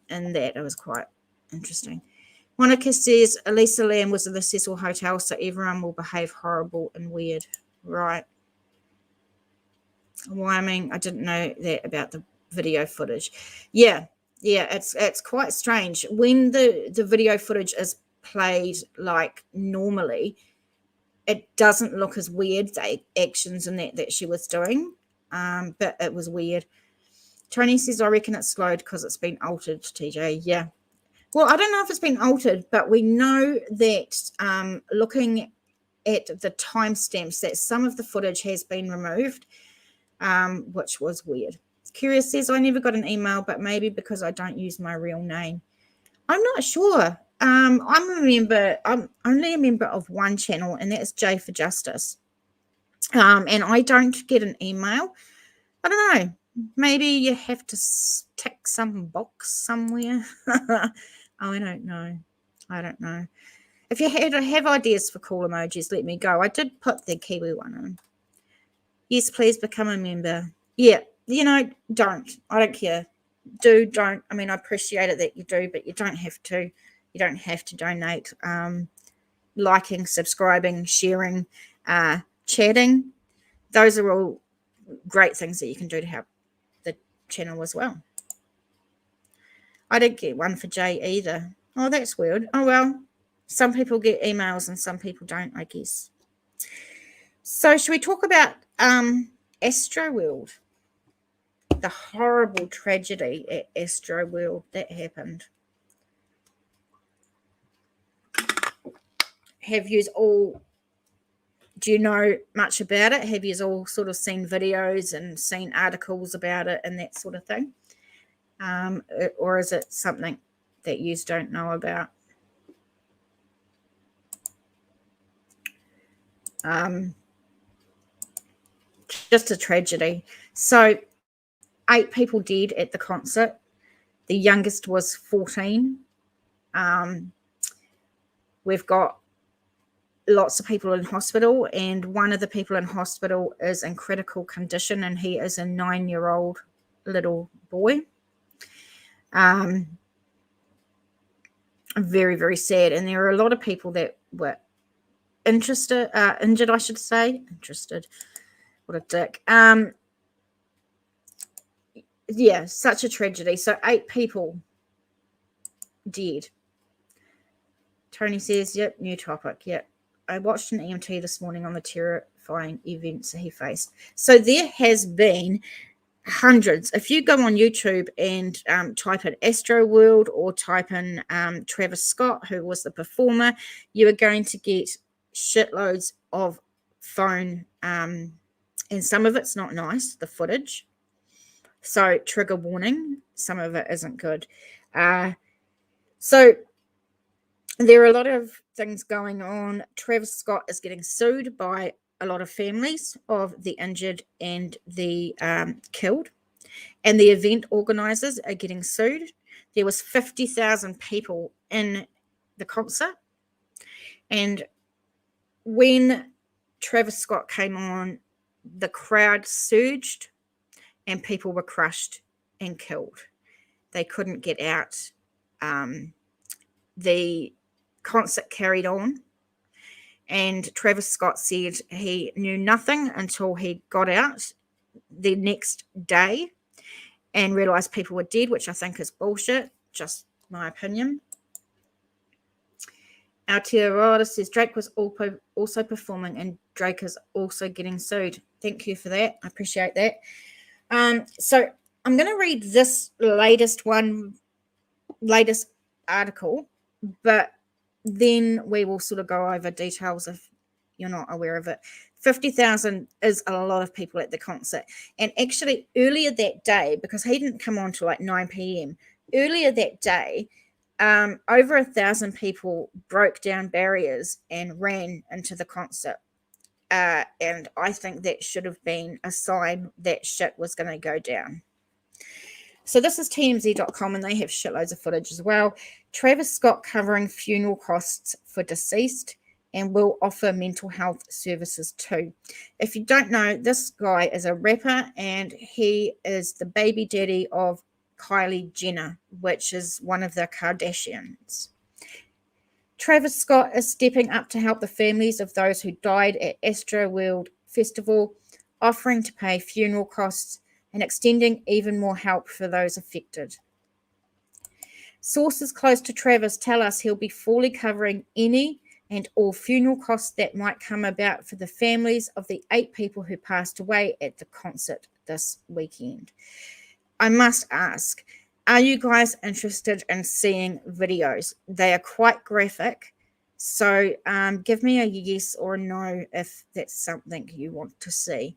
that. It was quite interesting. Monica says Elisa Lam was in the Cecil Hotel, so everyone will behave horrible and weird. Right. Wyoming, I didn't know that about the video footage. Yeah, it's quite strange. When the video footage is played like normally, it doesn't look as weird, the actions and that she was doing, but it was weird. Tony says, I reckon it's slowed because it's been altered, TJ. Yeah. Well, I don't know if it's been altered, but we know that looking at the timestamps that some of the footage has been removed, which was weird. Curious says, I never got an email, but maybe because I don't use my real name. I'm not sure. I'm only a member of one channel, and that's J for Justice. And I don't get an email. I don't know. Maybe you have to tick some box somewhere. I don't know. If you have ideas for cool emojis, let me go. I did put the Kiwi one in. Yes, please become a member. Yeah, don't. I don't care. Don't. I mean, I appreciate it that you do, but you don't have to. You don't have to donate. Liking, subscribing, sharing, chatting. Those are all great things that you can do to help the channel as well. I didn't get one for Jay either. Oh, that's weird. Oh, well, some people get emails and some people don't, I guess. So should we talk about Astroworld? The horrible tragedy at Astroworld that happened. have you all, do you know much about it? Have you all sort of seen videos and seen articles about it and that sort of thing? Or is it something that you don't know about? Just a tragedy. So 8 people dead at the concert. The youngest was 14. We've got lots of people in hospital, and one of the people in hospital is in critical condition, and he is a 9-year-old little boy. Very, very sad. And there are a lot of people that were injured, I should say. Interested. What a dick. Yeah, such a tragedy. So 8 people dead. Tony says, yep, new topic. Yep. I watched an EMT this morning on the terrifying events he faced. So there has been hundreds. If you go on YouTube and type in Astroworld or type in Travis Scott, who was the performer, you are going to get shitloads of phone, and some of it's not nice, the footage. So trigger warning, some of it isn't good. So there are a lot of things going on. Travis Scott is getting sued by a lot of families of the injured and the killed. And the event organizers are getting sued. There was 50,000 people in the concert. And when Travis Scott came on, the crowd surged and people were crushed and killed. They couldn't get out. The concert carried on, and Travis Scott said he knew nothing until he got out the next day and realized people were dead, which I think is bullshit, just my opinion. Aotearoa says Drake was also performing, and Drake is also getting sued. Thank you for that. I appreciate that. So I'm going to read this latest article, but then we will sort of go over details if you're not aware of it. 50,000 is a lot of people at the concert. And actually earlier that day, because he didn't come on till like 9 p.m., earlier that day, over 1,000 people broke down barriers and ran into the concert. And I think that should have been a sign that shit was going to go down. So this is TMZ.com, and they have shitloads of footage as well. Travis Scott covering funeral costs for deceased and will offer mental health services too. If you don't know, this guy is a rapper, and he is the baby daddy of Kylie Jenner, which is one of the Kardashians. Travis Scott is stepping up to help the families of those who died at Astroworld Festival, offering to pay funeral costs and extending even more help for those affected. Sources close to Travis tell us he'll be fully covering any and all funeral costs that might come about for the families of the 8 people who passed away at the concert this weekend. I must ask, are you guys interested in seeing videos? They are quite graphic, so give me a yes or a no if that's something you want to see.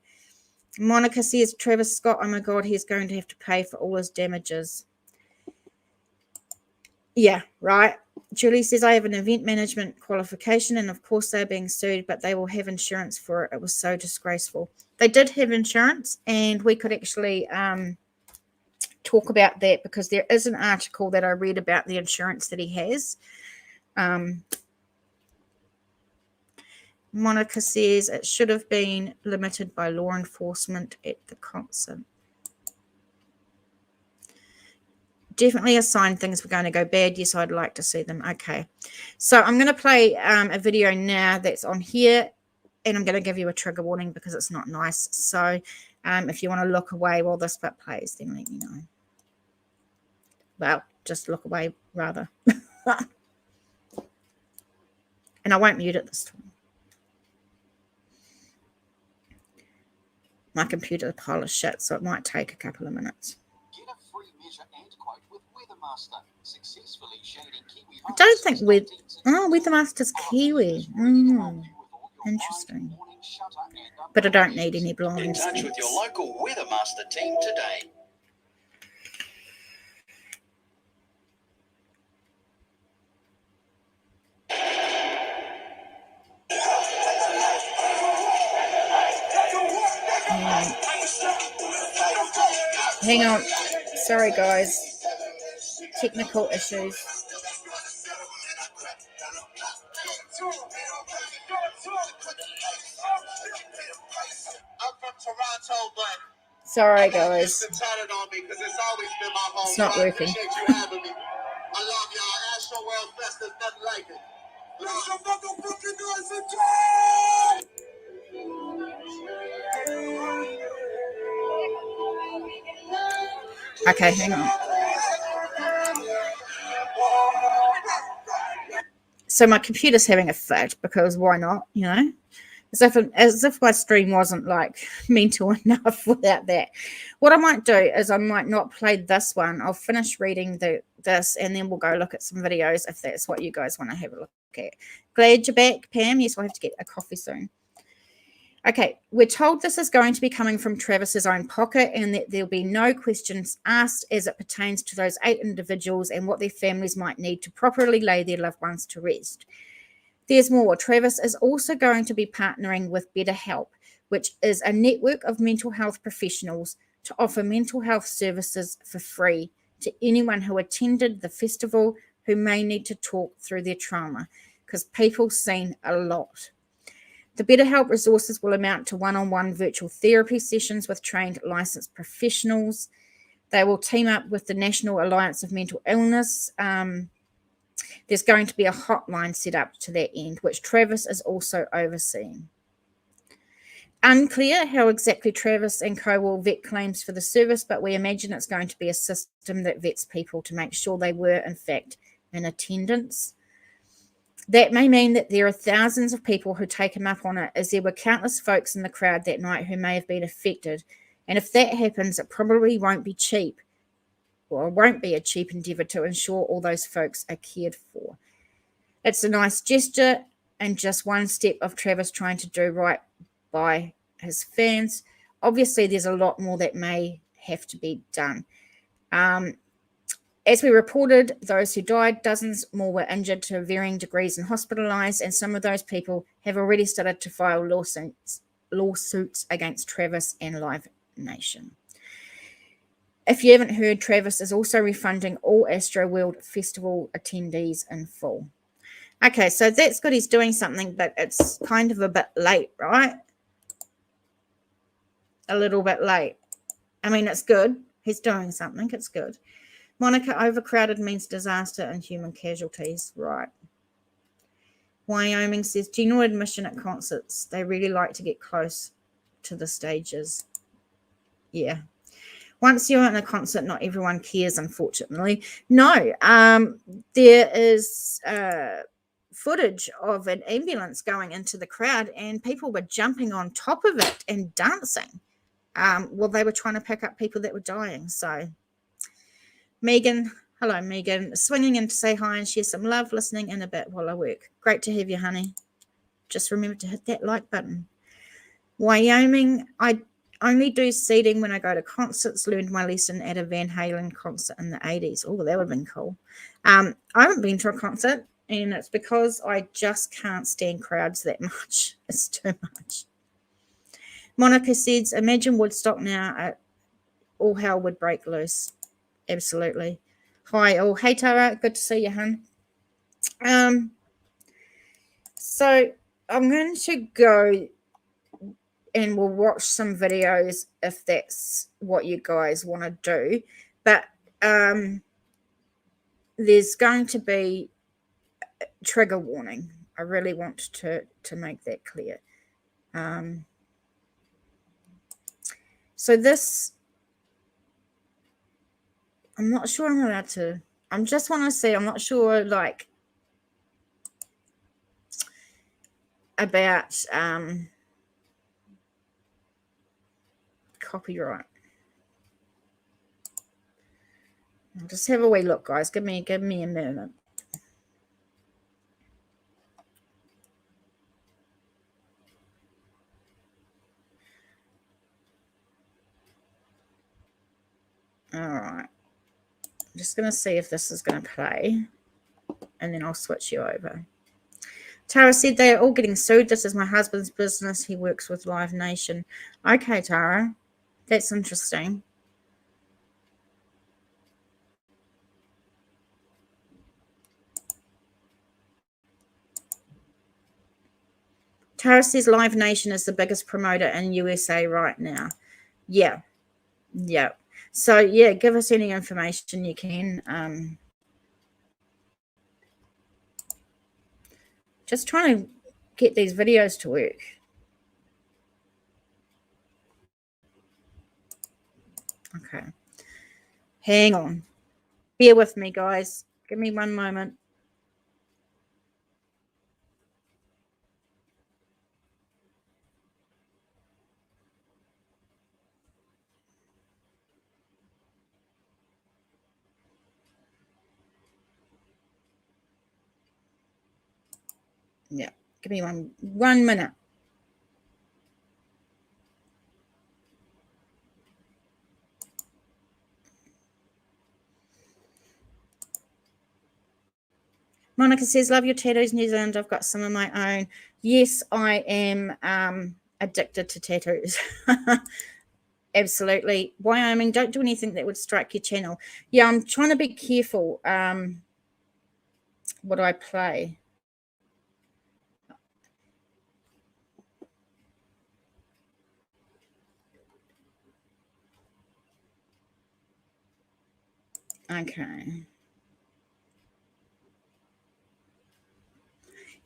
Monica says, Travis Scott, oh my God, he's going to have to pay for all his damages. Yeah, right. Julie says, I have an event management qualification, and of course they're being sued, but they will have insurance for it. It was so disgraceful. They did have insurance, and we could actually talk about that, because there is an article that I read about the insurance that he has. Monica says it should have been limited by law enforcement at the concert. Definitely a sign things were going to go bad. Yes, I'd like to see them. Okay. So I'm going to play a video now that's on here, and I'm going to give you a trigger warning because it's not nice. So if you want to look away while this bit plays, then let me know. Well, just look away rather. And I won't mute it this time. My computer pile of shit, so it might take a couple of minutes. Get a free measure and quote with Weathermaster. Successfully shading Kiwi I don't think Oh, Weathermaster's Kiwi. Interesting. But I don't need any Get in blinds. touch with your local Weathermaster team today. Hang on. Sorry, guys. Technical issues. Sorry, guys. It's not working. I love y'all. Astroworld Fest is nothing like it. Lose your motherfucking noise and Okay, hang on. So my computer's having a fit because why not? You know, as if my stream wasn't like mental enough without that. What I might do is I might not play this one. I'll finish reading this and then we'll go look at some videos if that's what you guys want to have a look at. Glad you're back, Pam. Yes, we'll have to get a coffee soon. Okay, we're told this is going to be coming from Travis's own pocket and that there'll be no questions asked as it pertains to those 8 individuals and what their families might need to properly lay their loved ones to rest. There's more. Travis is also going to be partnering with BetterHelp, which is a network of mental health professionals to offer mental health services for free to anyone who attended the festival who may need to talk through their trauma, because people seen a lot. The BetterHelp resources will amount to one-on-one virtual therapy sessions with trained licensed professionals. They will team up with the National Alliance of Mental Illness. There's going to be a hotline set up to that end, which Travis is also overseeing. Unclear how exactly Travis and co will vet claims for the service, but we imagine it's going to be a system that vets people to make sure they were, in fact, in attendance. That may mean that there are thousands of people who take him up on it, as there were countless folks in the crowd that night who may have been affected. And if that happens, it probably won't be cheap, or it won't be a cheap endeavour to ensure all those folks are cared for. It's a nice gesture and just one step of Travis trying to do right by his fans. Obviously, there's a lot more that may have to be done. As we reported, those who died, dozens more were injured to varying degrees and hospitalised, and some of those people have already started to file lawsuits against Travis and Live Nation. If you haven't heard, Travis is also refunding all Astroworld Festival attendees in full. Okay, so that's good. He's doing something, but it's kind of a bit late, right? A little bit late. I mean, it's good. He's doing something. It's good. Monica, overcrowded means disaster and human casualties. Right. Wyoming says, general admission at concerts. They really like to get close to the stages. Yeah. Once you're in a concert, not everyone cares, unfortunately. No, there is footage of an ambulance going into the crowd and people were jumping on top of it and dancing while they were trying to pick up people that were dying. So, Megan, hello, Megan, swinging in to say hi and share some love, listening in a bit while I work. Great to have you, honey. Just remember to hit that like button. Wyoming, I only do seating when I go to concerts. Learned my lesson at a Van Halen concert in the 80s. Oh, that would have been cool. I haven't been to a concert, and it's because I just can't stand crowds that much. It's too much. Monica says, imagine Woodstock now. All hell would break loose. Absolutely. Hi, all. Hey, Tara. Good to see you, hun. So I'm going to go and we'll watch some videos if that's what you guys want to do. But there's going to be a trigger warning. I really want to make that clear. So this, I'm not sure I'm allowed to, I just want to say, I'm not sure like about copyright. I'll just have a wee look, guys. Give me a minute. All right. I'm just going to see if this is going to play, and then I'll switch you over. Tara said they are all getting sued. This is my husband's business. He works with Live Nation. Okay, Tara. That's interesting. Tara says Live Nation is the biggest promoter in USA right now. Yeah. Yeah. So, yeah, give us any information you can. Just trying to get these videos to work. Okay. Hang on. Bear with me, guys. Give me one moment. Yeah. Give me one minute. Monica says, love your tattoos, New Zealand. I've got some of my own. Yes, I am addicted to tattoos. Absolutely. Wyoming, don't do anything that would strike your channel. Yeah, I'm trying to be careful. What do I play? Okay.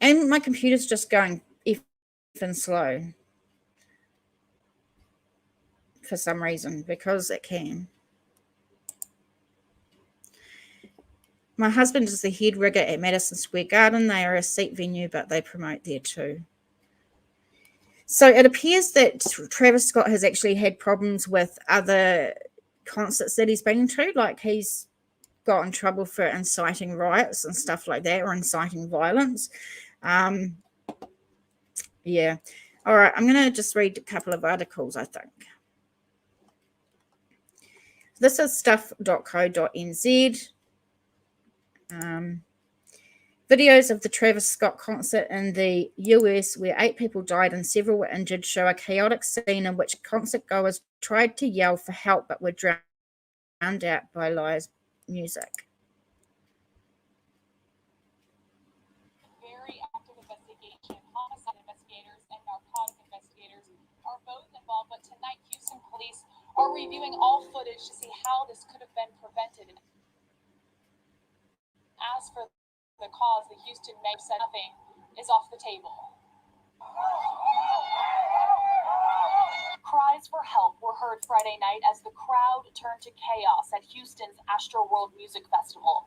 And my computer's just going effing slow for some reason, because it can. My husband is the head rigger at Madison Square Garden. They are a seat venue, but they promote there too. So it appears that Travis Scott has actually had problems with other concerts that he's been to. Like, he's got in trouble for inciting riots and stuff like that, or inciting violence. Yeah. All right. I'm going to just read a couple of articles, I think. This is stuff.co.nz. Videos of the Travis Scott concert in the US, where 8 people died and several were injured, show a chaotic scene in which concert goers tried to yell for help but were drowned out by live music. Very active investigation. Homicide investigators and narcotic investigators are both involved, but tonight Houston police are reviewing all footage to see how this could have been prevented. And as for the cause, the Houston mayor said nothing is off the table. Cries for help were heard Friday night as the crowd turned to chaos at Houston's Astroworld Music Festival.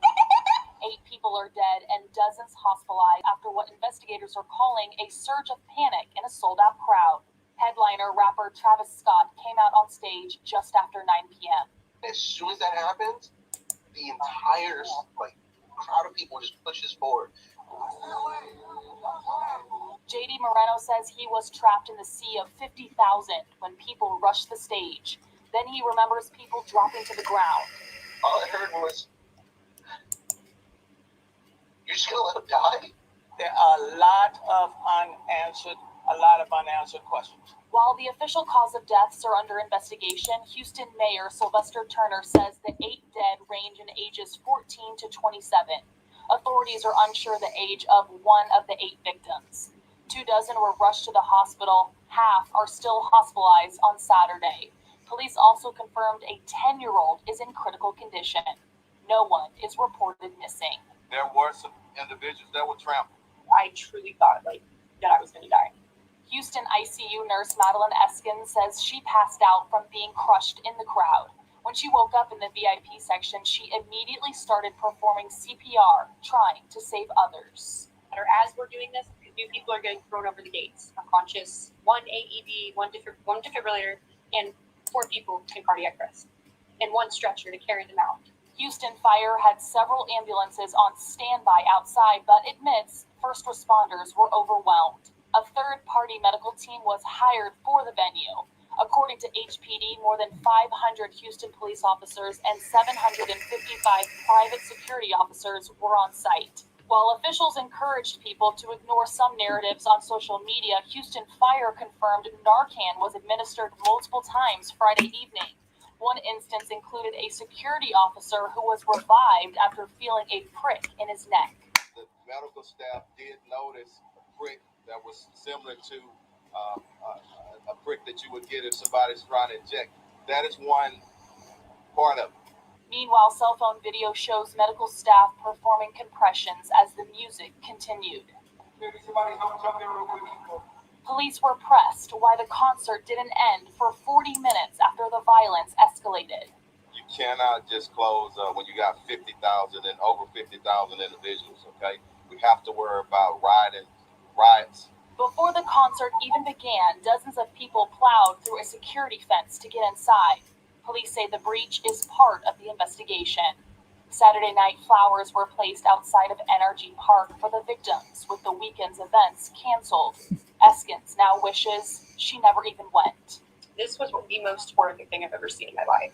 8 people are dead and dozens hospitalized after what investigators are calling a surge of panic in a sold-out crowd. Headliner rapper Travis Scott came out on stage just after 9 p.m. As soon as that happens, the entire crowd of people just pushes forward. JD Moreno says he was trapped in the sea of 50,000 when people rushed the stage. Then he remembers people dropping to the ground. All I heard was, "You're just gonna let him die?" There are a lot of unanswered questions. While the official cause of deaths are under investigation, Houston Mayor Sylvester Turner says the 8 dead range in ages 14 to 27. Authorities are unsure the age of one of the 8 victims. 24 were rushed to the hospital. Half are still hospitalized on Saturday. Police also confirmed a 10-year-old is in critical condition. No one is reported missing. There were some individuals that were trampled. I truly thought that I was going to die. Houston ICU nurse Madeline Eskin says she passed out from being crushed in the crowd. When she woke up in the VIP section, she immediately started performing CPR, trying to save others. As we're doing this, new people are getting thrown over the gates, unconscious. 1 AED, one defibrillator, and 4 people in cardiac arrest, and 1 stretcher to carry them out. Houston Fire had several ambulances on standby outside, but admits first responders were overwhelmed. A third-party medical team was hired for the venue. According to HPD, more than 500 Houston police officers and 755 private security officers were on site. While officials encouraged people to ignore some narratives on social media, Houston Fire confirmed Narcan was administered multiple times Friday evening. One instance included a security officer who was revived after feeling a prick in his neck. The medical staff did notice a prick that was similar to a prick that you would get if somebody's trying to inject. That is one part of it. Meanwhile, cell phone video shows medical staff performing compressions as the music continued. Police were pressed why the concert didn't end for 40 minutes after the violence escalated. You cannot just close when you got 50,000 and over 50,000 individuals, okay? We have to worry about riots. Before the concert even began, dozens of people plowed through a security fence to get inside. Police say the breach is part of the investigation. Saturday night, flowers were placed outside of Energy Park for the victims, with the weekend's events canceled. Eskins now wishes she never even went. This was the most horrific thing I've ever seen in my life.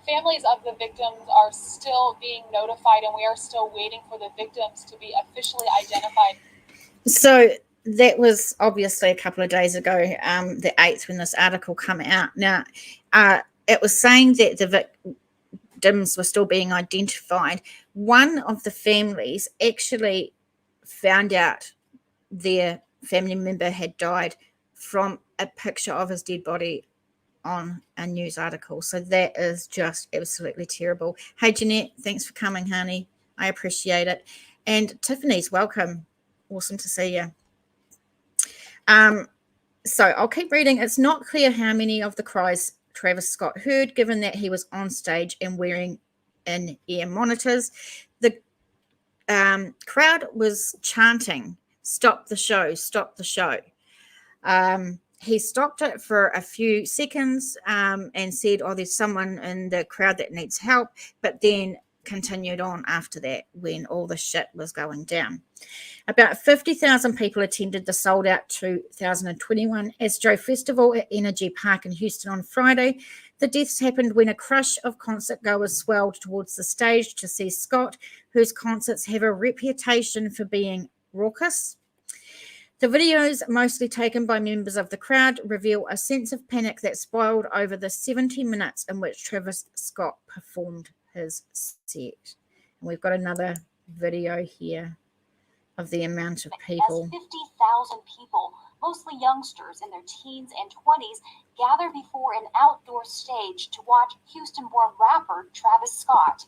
Families of the victims are still being notified, and we are still waiting for the victims to be officially identified. So that was obviously a couple of days ago, the 8th, when this article came out. Now, it was saying that the victims were still being identified. One of the families actually found out their family member had died from a picture of his dead body on a news article. So that is just absolutely terrible. Hey, Jeanette, thanks for coming, honey. I appreciate it. And Tiffany's welcome. Awesome to see you. So I'll keep reading. It's not clear how many of the cries Travis Scott heard, given that he was on stage and wearing in-ear monitors. The crowd was chanting, "Stop the show, stop the show." He stopped it for a few seconds and said, "Oh, there's someone in the crowd that needs help," but then continued on after that when all the shit was going down. About 50,000 people attended the sold-out 2021 Astro Festival at Energy Park in Houston on Friday. The deaths happened when a crush of concert goers swelled towards the stage to see Scott, whose concerts have a reputation for being raucous. The videos, mostly taken by members of the crowd, reveal a sense of panic that spiraled over the 70 minutes in which Travis Scott performed his set. And we've got another video here of the amount of people. As 50,000 people, mostly youngsters in their teens and 20s, gather before an outdoor stage to watch Houston-born rapper Travis Scott.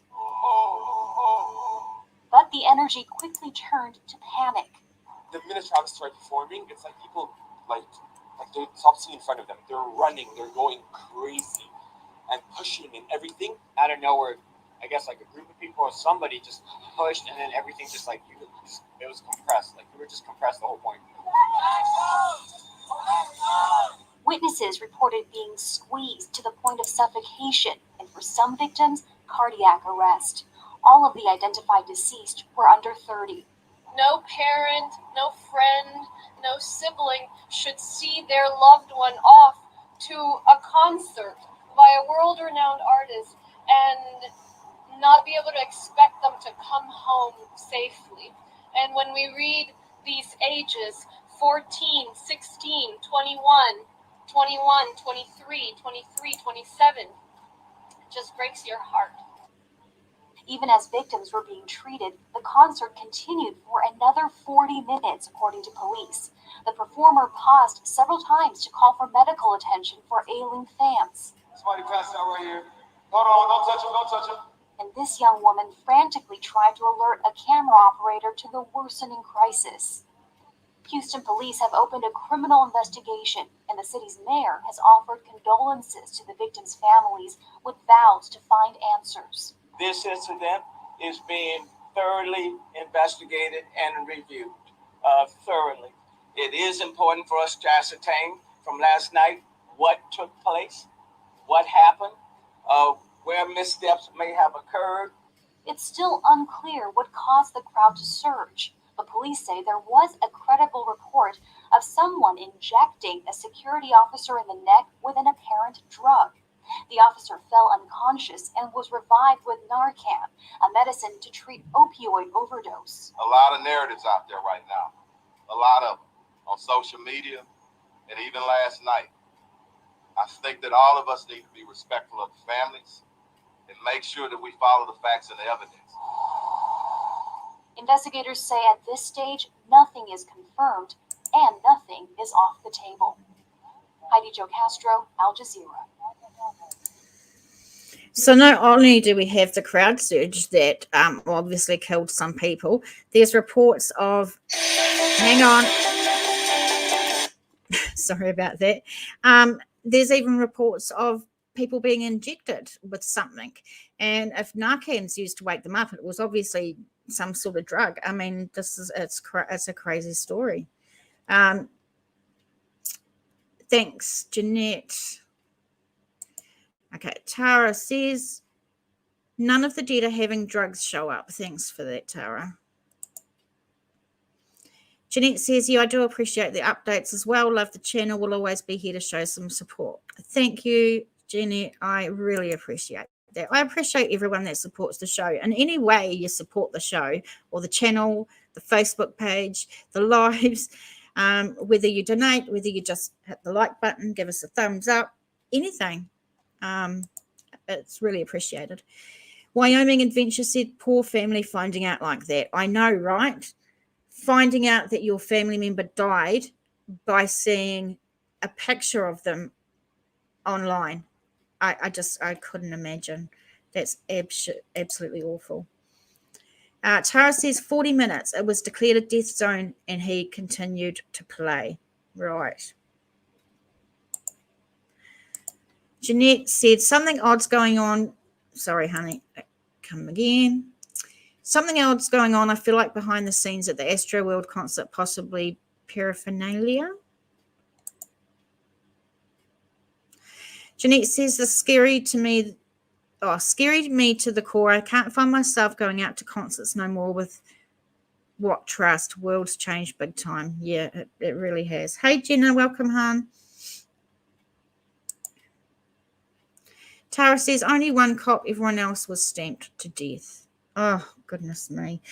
But the energy quickly turned to panic. The minute Travis started performing, it's like people like they stop seeing in front of them. They're running, they're going crazy and pushing and everything. Out of nowhere, I guess like a group of people or somebody just pushed, and then everything just like it was compressed. Like we were just compressed the whole point. Witnesses reported being squeezed to the point of suffocation, and for some victims, cardiac arrest. All of the identified deceased were under 30. No parent, no friend, no sibling should see their loved one off to a concert by a world-renowned artist and not be able to expect them to come home safely. And when we read these ages, 14, 16, 21, 23, 27, it just breaks your heart. Even as victims were being treated, the concert continued for another 40 minutes, according to police. The performer paused several times to call for medical attention for ailing fans. Somebody passed out right here. Hold on, don't touch him, don't touch him. And this young woman frantically tried to alert a camera operator to the worsening crisis. Houston police have opened a criminal investigation, and the city's mayor has offered condolences to the victims' families with vows to find answers. This incident is being thoroughly investigated and reviewed. Thoroughly. It is important for us to ascertain from last night what took place, what happened, where missteps may have occurred. It's still unclear what caused the crowd to surge. but police say there was a credible report of someone injecting a security officer in the neck with an apparent drug. The officer fell unconscious and was revived with Narcan, a medicine to treat opioid overdose. A lot of narratives out there right now, a lot of them on social media, and even last night. I think that all of us need to be respectful of the families and make sure that we follow the facts and the evidence. Investigators say at this stage, nothing is confirmed and nothing is off the table. Heidi Jo Castro, Al Jazeera. So not only do we have the crowd surge that obviously killed some people, there's reports of, hang on, sorry about that. There's even reports of people being injected with something. And if Narcan's used to wake them up, it was obviously some sort of drug. I mean, it's a crazy story. Thanks, Jeanette. Okay, Tara says, none of the dead are having drugs show up. Thanks for that, Tara. Jeanette says, yeah, I do appreciate the updates as well. Love the channel. Will always be here to show some support. Thank you, Jeanette. I really appreciate that. I appreciate everyone that supports the show. In any way you support the show or the channel, the Facebook page, the lives, whether you donate, whether you just hit the like button, give us a thumbs up, anything. It's really appreciated. Wyoming Adventure said, poor family finding out like that. I know, right? Finding out that your family member died by seeing a picture of them online. I couldn't imagine. That's absolutely awful. Tara says 40 minutes. It was declared a death zone and he continued to play. Right. Jeanette said something odd's going on. Sorry, honey. Come again. Something else going on, I feel like, behind the scenes at the Astroworld concert, possibly paraphernalia. Jeanette says, this scary to me to the core. I can't find myself going out to concerts no more with what trust. World's changed big time. Yeah, it really has. Hey, Jenna, welcome, hon. Tara says, only one cop, everyone else was stamped to death. Oh, goodness me.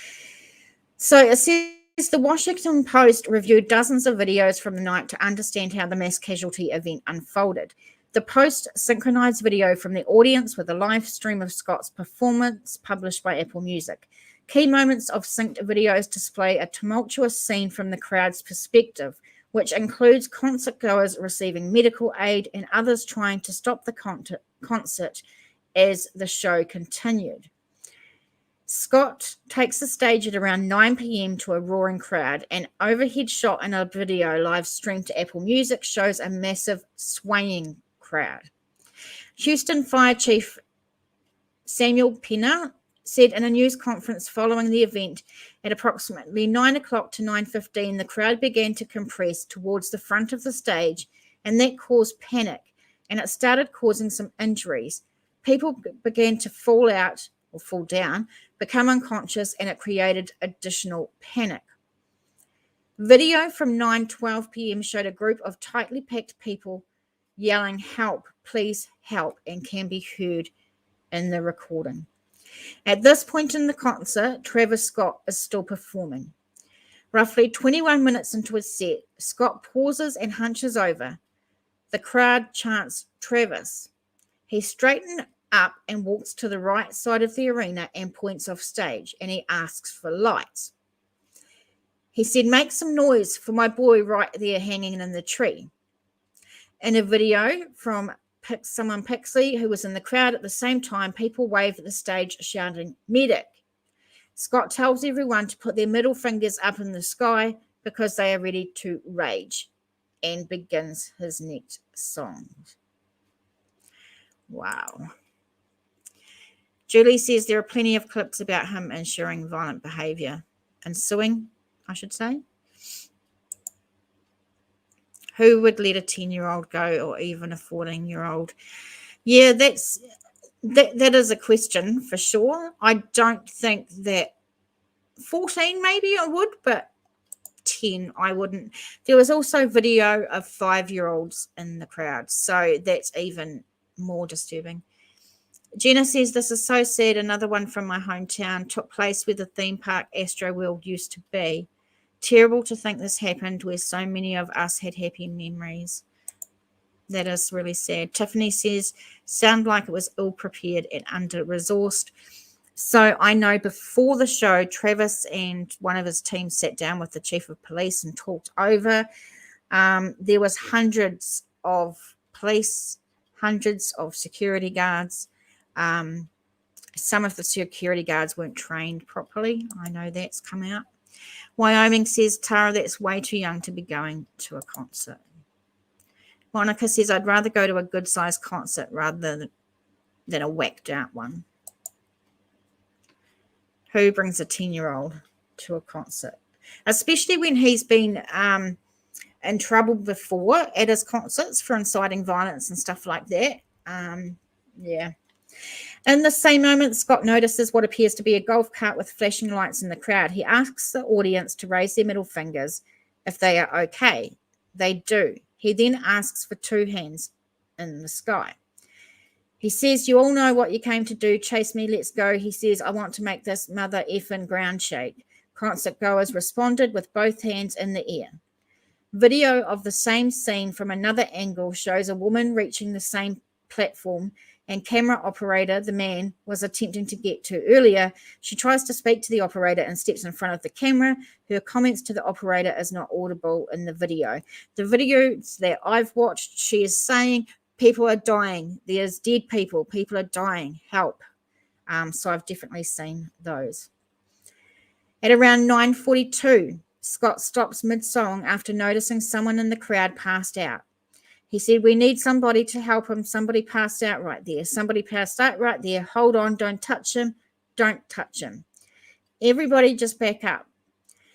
So it says the Washington Post reviewed dozens of videos from the night to understand how the mass casualty event unfolded. The Post synchronized video from the audience with a live stream of Scott's performance published by Apple Music. Key moments of synced videos display a tumultuous scene from the crowd's perspective, which includes concert goers receiving medical aid and others trying to stop the concert as the show continued. Scott takes the stage at around 9 p.m. to a roaring crowd. An overhead shot in a video live streamed to Apple Music shows a massive swaying crowd. Houston Fire Chief Samuel Pena said in a news conference following the event at approximately 9 o'clock to 9:15, the crowd began to compress towards the front of the stage, and that caused panic, and it started causing some injuries. People began to fall down, become unconscious, and it created additional panic. Video from 9:12 p.m. showed a group of tightly packed people yelling, help, please help, and can be heard in the recording. At this point in the concert, Travis Scott is still performing. Roughly 21 minutes into his set, Scott pauses and hunches over. The crowd chants, Travis. He straightened up and walks to the right side of the arena and points off stage, and he asks for lights. He said, make some noise for my boy right there hanging in the tree. In a video from someone Pixley who was in the crowd at the same time, people wave at the stage shouting, medic. Scott tells everyone to put their middle fingers up in the sky because they are ready to rage, and begins his next song. Wow. Julie says there are plenty of clips about him ensuring violent behavior. Ensuing, I should say. Who would let a 10-year-old go, or even a 14-year-old? Yeah, that is a question for sure. I don't think that 14 maybe I would, but 10 I wouldn't. There was also video of 5-year-olds in the crowd, so that's even more disturbing. Jenna says, this is so sad. Another one from my hometown took place where the theme park Astroworld used to be. Terrible to think this happened where so many of us had happy memories. That is really sad. Tiffany says, sound like it was ill-prepared and under-resourced. So I know before the show, Travis and one of his team sat down with the chief of police and talked over. There was hundreds of police, hundreds of security guards. Some of the security guards weren't trained properly. I know that's come out. Wyoming says, Tara, that's way too young to be going to a concert. Monica says, I'd rather go to a good-sized concert rather than a whacked-out one. Who brings a 10-year-old to a concert? Especially when he's been in trouble before at his concerts for inciting violence and stuff like that. Yeah. In the same moment, Scott notices what appears to be a golf cart with flashing lights in the crowd. He asks the audience to raise their middle fingers if they are okay. They do. He then asks for 2 hands in the sky. He says, you all know what you came to do. Chase me, let's go. He says, I want to make this mother effing ground shake. Concert goers responded with both hands in the air. Video of the same scene from another angle shows a woman reaching the same platform and camera operator, the man, was attempting to get to earlier. She tries to speak to the operator and steps in front of the camera. Her comments to the operator is not audible in the video. The videos that I've watched, she is saying, people are dying. There's dead people. People are dying. Help. So I've definitely seen those. At around 9:42, Scott stops mid-song after noticing someone in the crowd passed out. He said, we need somebody to help him. Somebody passed out right there. Somebody passed out right there. Hold on. Don't touch him. Don't touch him. Everybody just back up.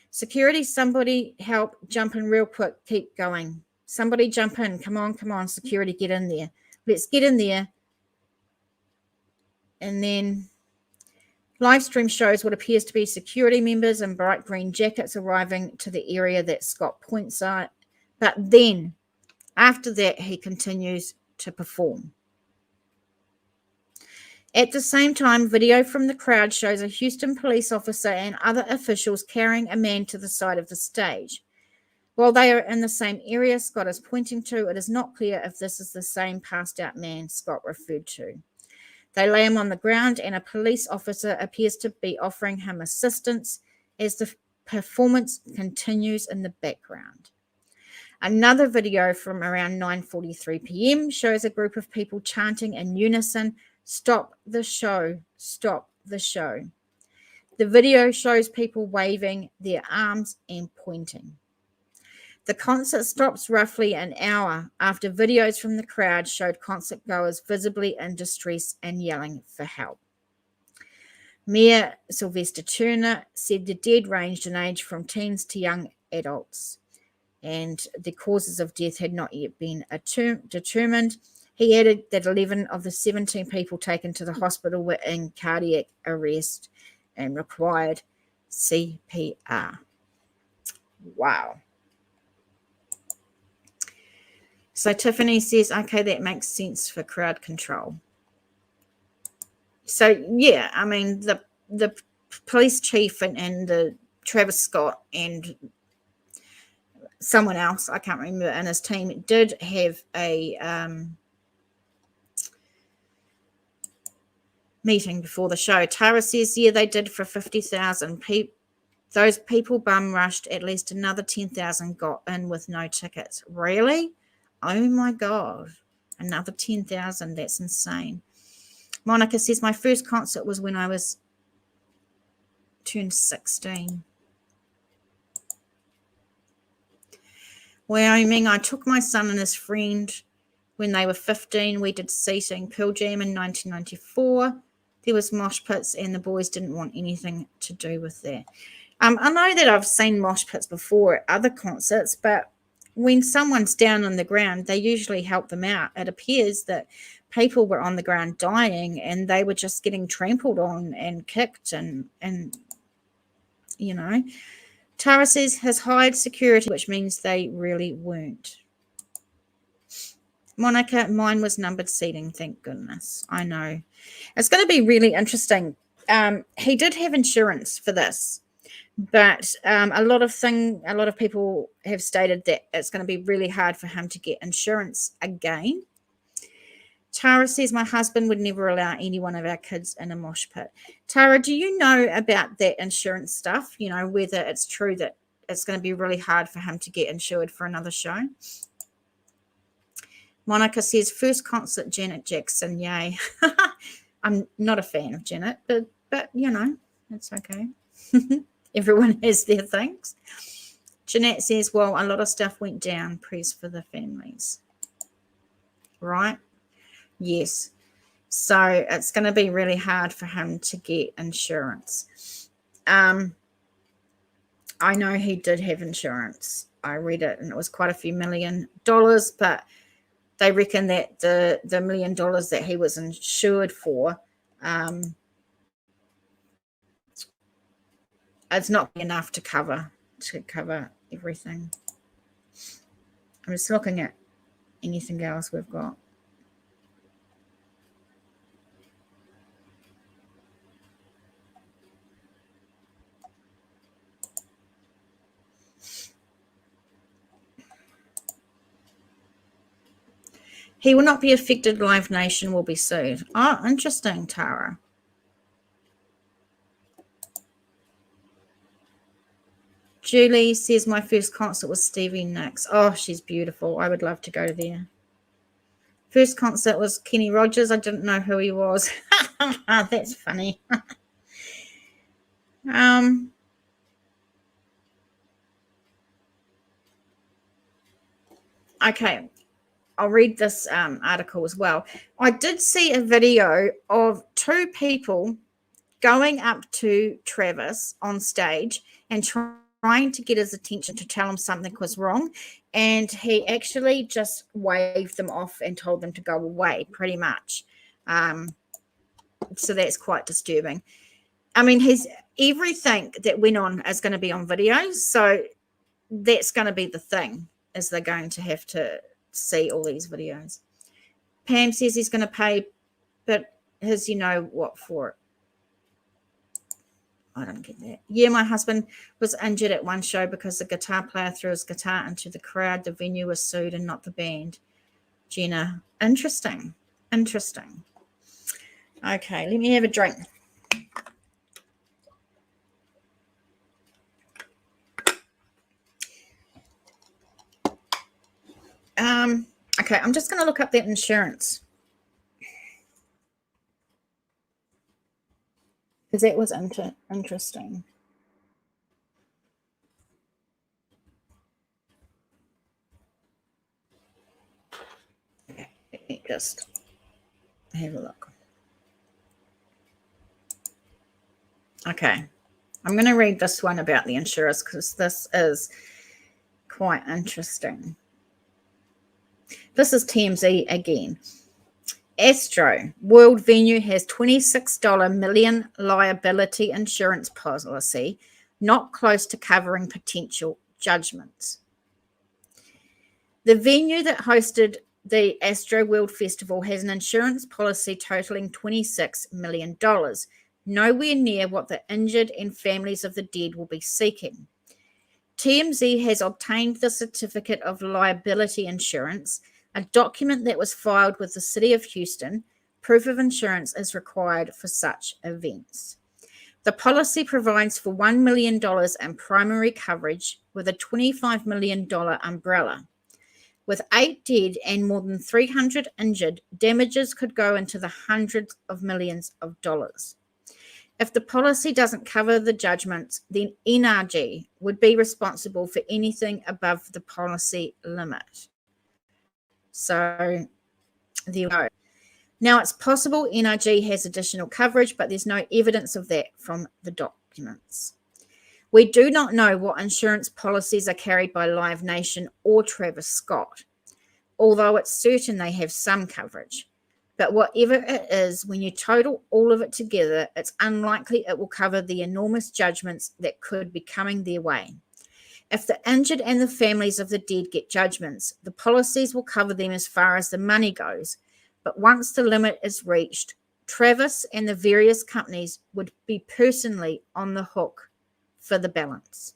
Security, somebody help. Jump in real quick. Keep going. Somebody jump in. Come on, come on. Security, get in there. Let's get in there. And then live stream shows what appears to be security members in bright green jackets arriving to the area that Scott points at. But then, after that, he continues to perform. At the same time, video from the crowd shows a Houston police officer and other officials carrying a man to the side of the stage. While they are in the same area Scott is pointing to, it is not clear if this is the same passed-out man Scott referred to. They lay him on the ground, and a police officer appears to be offering him assistance as the performance continues in the background. Another video from around 9:43 p.m. shows a group of people chanting in unison, "Stop the show, stop the show." The video shows people waving their arms and pointing. The concert stops roughly an hour after videos from the crowd showed concert goers visibly in distress and yelling for help. Mayor Sylvester Turner said the dead ranged in age from teens to young adults, and the causes of death had not yet been determined. He added that 11 of the 17 people taken to the hospital were in cardiac arrest and required CPR. Wow. So Tiffany says, okay, that makes sense for crowd control. So, yeah, I mean, the police chief and the Travis Scott and someone else, I can't remember, and his team did have a meeting before the show. Tara says, yeah, they did for 50,000 people. Those people bum rushed. At least another 10,000 got in with no tickets. Really? Oh my God. Another 10,000. That's insane. Monica says, my first concert was when I was turned 16. Wyoming, I took my son and his friend when they were 15. We did seating Pearl Jam in 1994. There was mosh pits and the boys didn't want anything to do with that. I know that I've seen mosh pits before at other concerts, but when someone's down on the ground, they usually help them out. It appears that people were on the ground dying and they were just getting trampled on and kicked and you know. Tara says has hired security, which means they really weren't. Monica, mine was numbered seating, thank goodness. I know. It's going to be really interesting. He did have insurance for this, but a lot of people have stated that it's going to be really hard for him to get insurance again. Tara says my husband would never allow any one of our kids in a mosh pit. Tara, do you know about that insurance stuff? You know, whether it's true that it's going to be really hard for him to get insured for another show? Monica says first concert, Janet Jackson. Yay. I'm not a fan of Janet, but you know, it's okay. Everyone has their things. Jeanette says, well, a lot of stuff went down. Prayers for the families. Right? Yes. So it's going to be really hard for him to get insurance. I know he did have insurance. I read it and it was quite a few $1 million, but they reckon that the $1 million that he was insured for, it's not enough to cover everything. I'm just looking at anything else we've got. He will not be affected. Live Nation will be sued. Oh, interesting, Tara. Julie says my first concert was Stevie Nicks. Oh, she's beautiful. I would love to go there. First concert was Kenny Rogers. I didn't know who he was. That's funny. Okay. I'll read this article as well. I did see a video of two people going up to Travis on stage and trying to get his attention to tell him something was wrong. And he actually just waved them off and told them to go away, pretty much. So that's quite disturbing. I mean, everything that went on is going to be on video. So that's going to be the thing, is they're going to have to see all these videos. Pam says he's going to pay, but his, you know what for it. I don't get that. Yeah, my husband was injured at one show because the guitar player threw his guitar into the crowd. The venue was sued and not the band. Jenna, interesting. Okay, let me have a drink. Okay, I'm just going to look up that insurance. Because that was interesting. Okay, let me just have a look. Okay, I'm going to read this one about the insurers because this is quite interesting. This is TMZ again. Astroworld venue has $26 million liability insurance policy, not close to covering potential judgments. The venue that hosted the Astroworld Festival has an insurance policy totaling $26 million, nowhere near what the injured and families of the dead will be seeking. TMZ has obtained the Certificate of Liability Insurance, a document that was filed with the City of Houston. Proof of insurance is required for such events. The policy provides for $1 million in primary coverage with a $25 million umbrella. With 8 dead and more than 300 injured, damages could go into the hundreds of millions of dollars. If the policy doesn't cover the judgments, then NRG would be responsible for anything above the policy limit. So there you go. Now, it's possible NRG has additional coverage, but there's no evidence of that from the documents. We do not know what insurance policies are carried by Live Nation or Travis Scott, although it's certain they have some coverage. But whatever it is, when you total all of it together, it's unlikely it will cover the enormous judgments that could be coming their way. If the injured and the families of the dead get judgments, the policies will cover them as far as the money goes. But once the limit is reached, Travis and the various companies would be personally on the hook for the balance.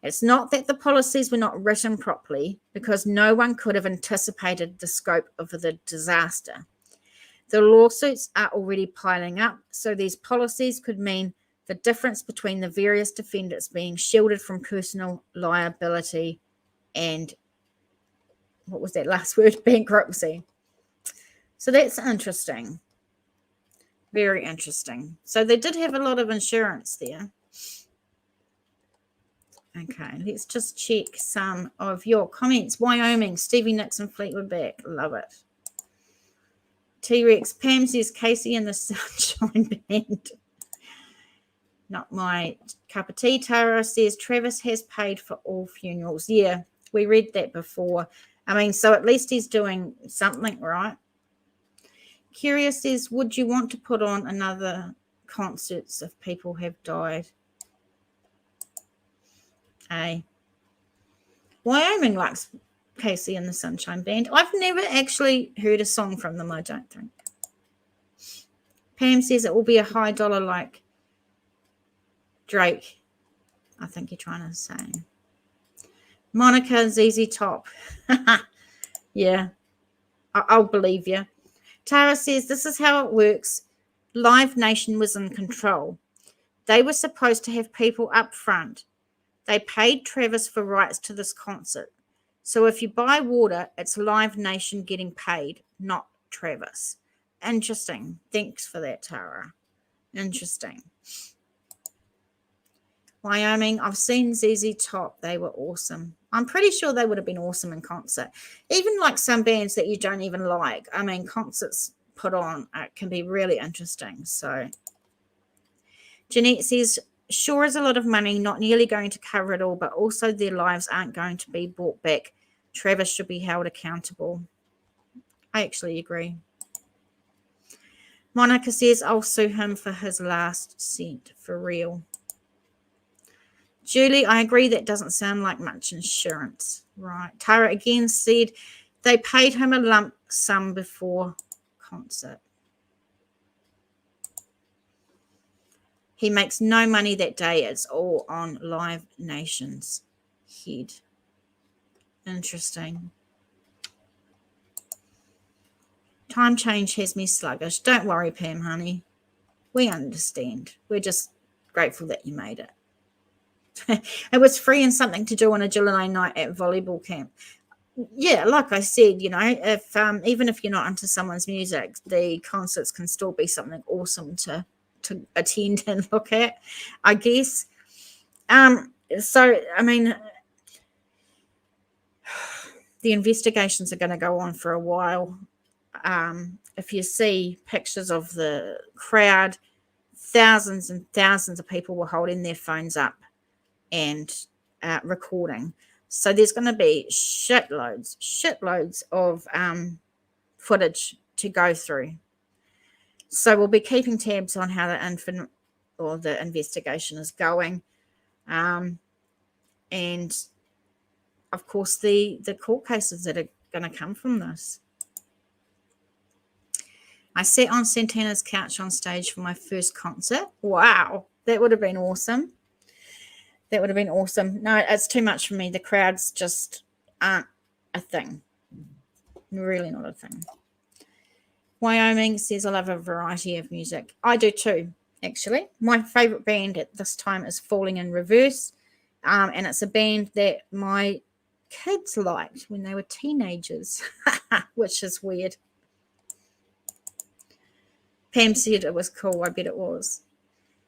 It's not that the policies were not written properly, because no one could have anticipated the scope of the disaster. The lawsuits are already piling up, so these policies could mean the difference between the various defendants being shielded from personal liability and, what was that last word? Bankruptcy. So that's interesting. Very interesting. So they did have a lot of insurance there. Okay, let's just check some of your comments. Wyoming, Stevie Nicks and Fleetwood Mac. Love it. T-Rex, Pam says Casey and the Sunshine Band. Not my cup of tea. Tara says Travis has paid for all funerals. Yeah, we read that before. I mean, so at least he's doing something right. Curious says, would you want to put on another concerts if people have died? Wyoming likes Casey and the Sunshine Band. I've never actually heard a song from them, I don't think. Pam says it will be a high dollar like Drake. I think you're trying to say. Monica, ZZ Top. Yeah, I'll believe you. Tara says, this is how it works. Live Nation was in control. They were supposed to have people up front. They paid Travis for rights to this concert. So if you buy water, it's Live Nation getting paid, not Travis. Interesting. Thanks for that, Tara. Interesting. Wyoming, I've seen ZZ Top. They were awesome. I'm pretty sure they would have been awesome in concert. Even like some bands that you don't even like. I mean, concerts put on can be really interesting. So Jeanette says, sure is a lot of money, not nearly going to cover it all, but also their lives aren't going to be brought back. Travis should be held accountable. I actually agree. Monica says, I'll sue him for his last cent, for real. Julie, I agree that doesn't sound like much insurance. Right. Tara again said they paid him a lump sum before concert. He makes no money that day. It's all on Live Nation's head. Interesting. Time change has me sluggish. Don't worry, Pam, honey. We understand. We're just grateful that you made it. It was free and something to do on a July night at volleyball camp. Yeah, like I said, you know, if even if you're not into someone's music, the concerts can still be something awesome to attend and look at, I guess. So, I mean, the investigations are going to go on for a while. If you see pictures of the crowd, thousands and thousands of people were holding their phones up and recording. So there's going to be shitloads of footage to go through. So we'll be keeping tabs on how the investigation is going. And of course the court cases that are going to come from this. I sat on Santana's couch on stage for my first concert. Wow, that would have been awesome. That would have been awesome. No, it's too much for me. The crowds just aren't a thing. Really not a thing. Wyoming says, I love a variety of music. I do too, actually. My favorite band at this time is Falling in Reverse. And it's a band that my kids liked when they were teenagers, which is weird. Pam said it was cool. I bet it was.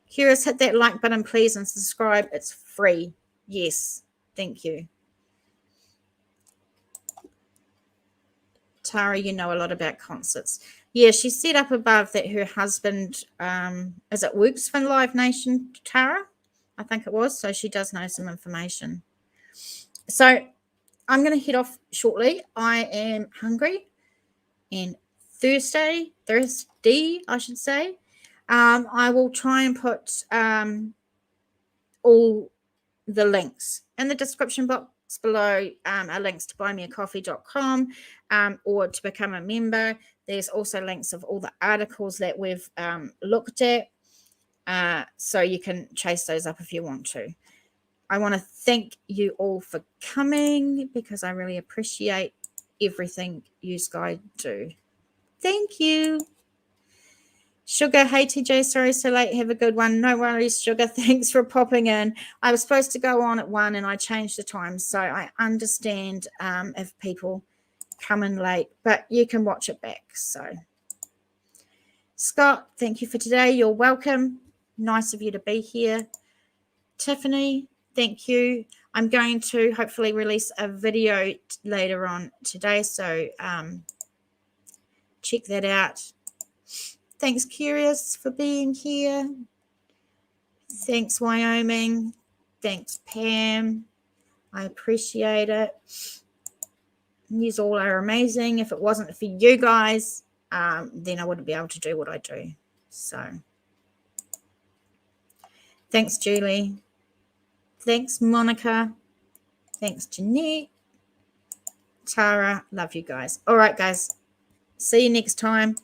Curious, hit that like button, please, and subscribe. It's free. Yes. Thank you. Tara, you know a lot about concerts. Yeah, she said up above that her husband, works for Live Nation, Tara? I think it was. So she does know some information. So I'm going to head off shortly. I am hungry. And Thursday, I should say. I will try and put all the links in the description box below, are links to buymeacoffee.com or to become a member. There's also links of all the articles that we've looked at, so you can chase those up if you want to. I want to thank you all for coming because I really appreciate everything you guys do. Thank you. Sugar, hey TJ, sorry so late. Have a good one. No worries, Sugar. Thanks for popping in. I was supposed to go on at 1 and I changed the time, so I understand if people come in late, but you can watch it back. So, Scott, thank you for today. You're welcome. Nice of you to be here. Tiffany, thank you. I'm going to hopefully release a video later on today, so check that out. Thanks, Curious, for being here. Thanks, Wyoming. Thanks, Pam. I appreciate it. You all are amazing. If it wasn't for you guys, then I wouldn't be able to do what I do. So, thanks, Julie. Thanks, Monica. Thanks, Jeanette. Tara, love you guys. All right, guys. See you next time.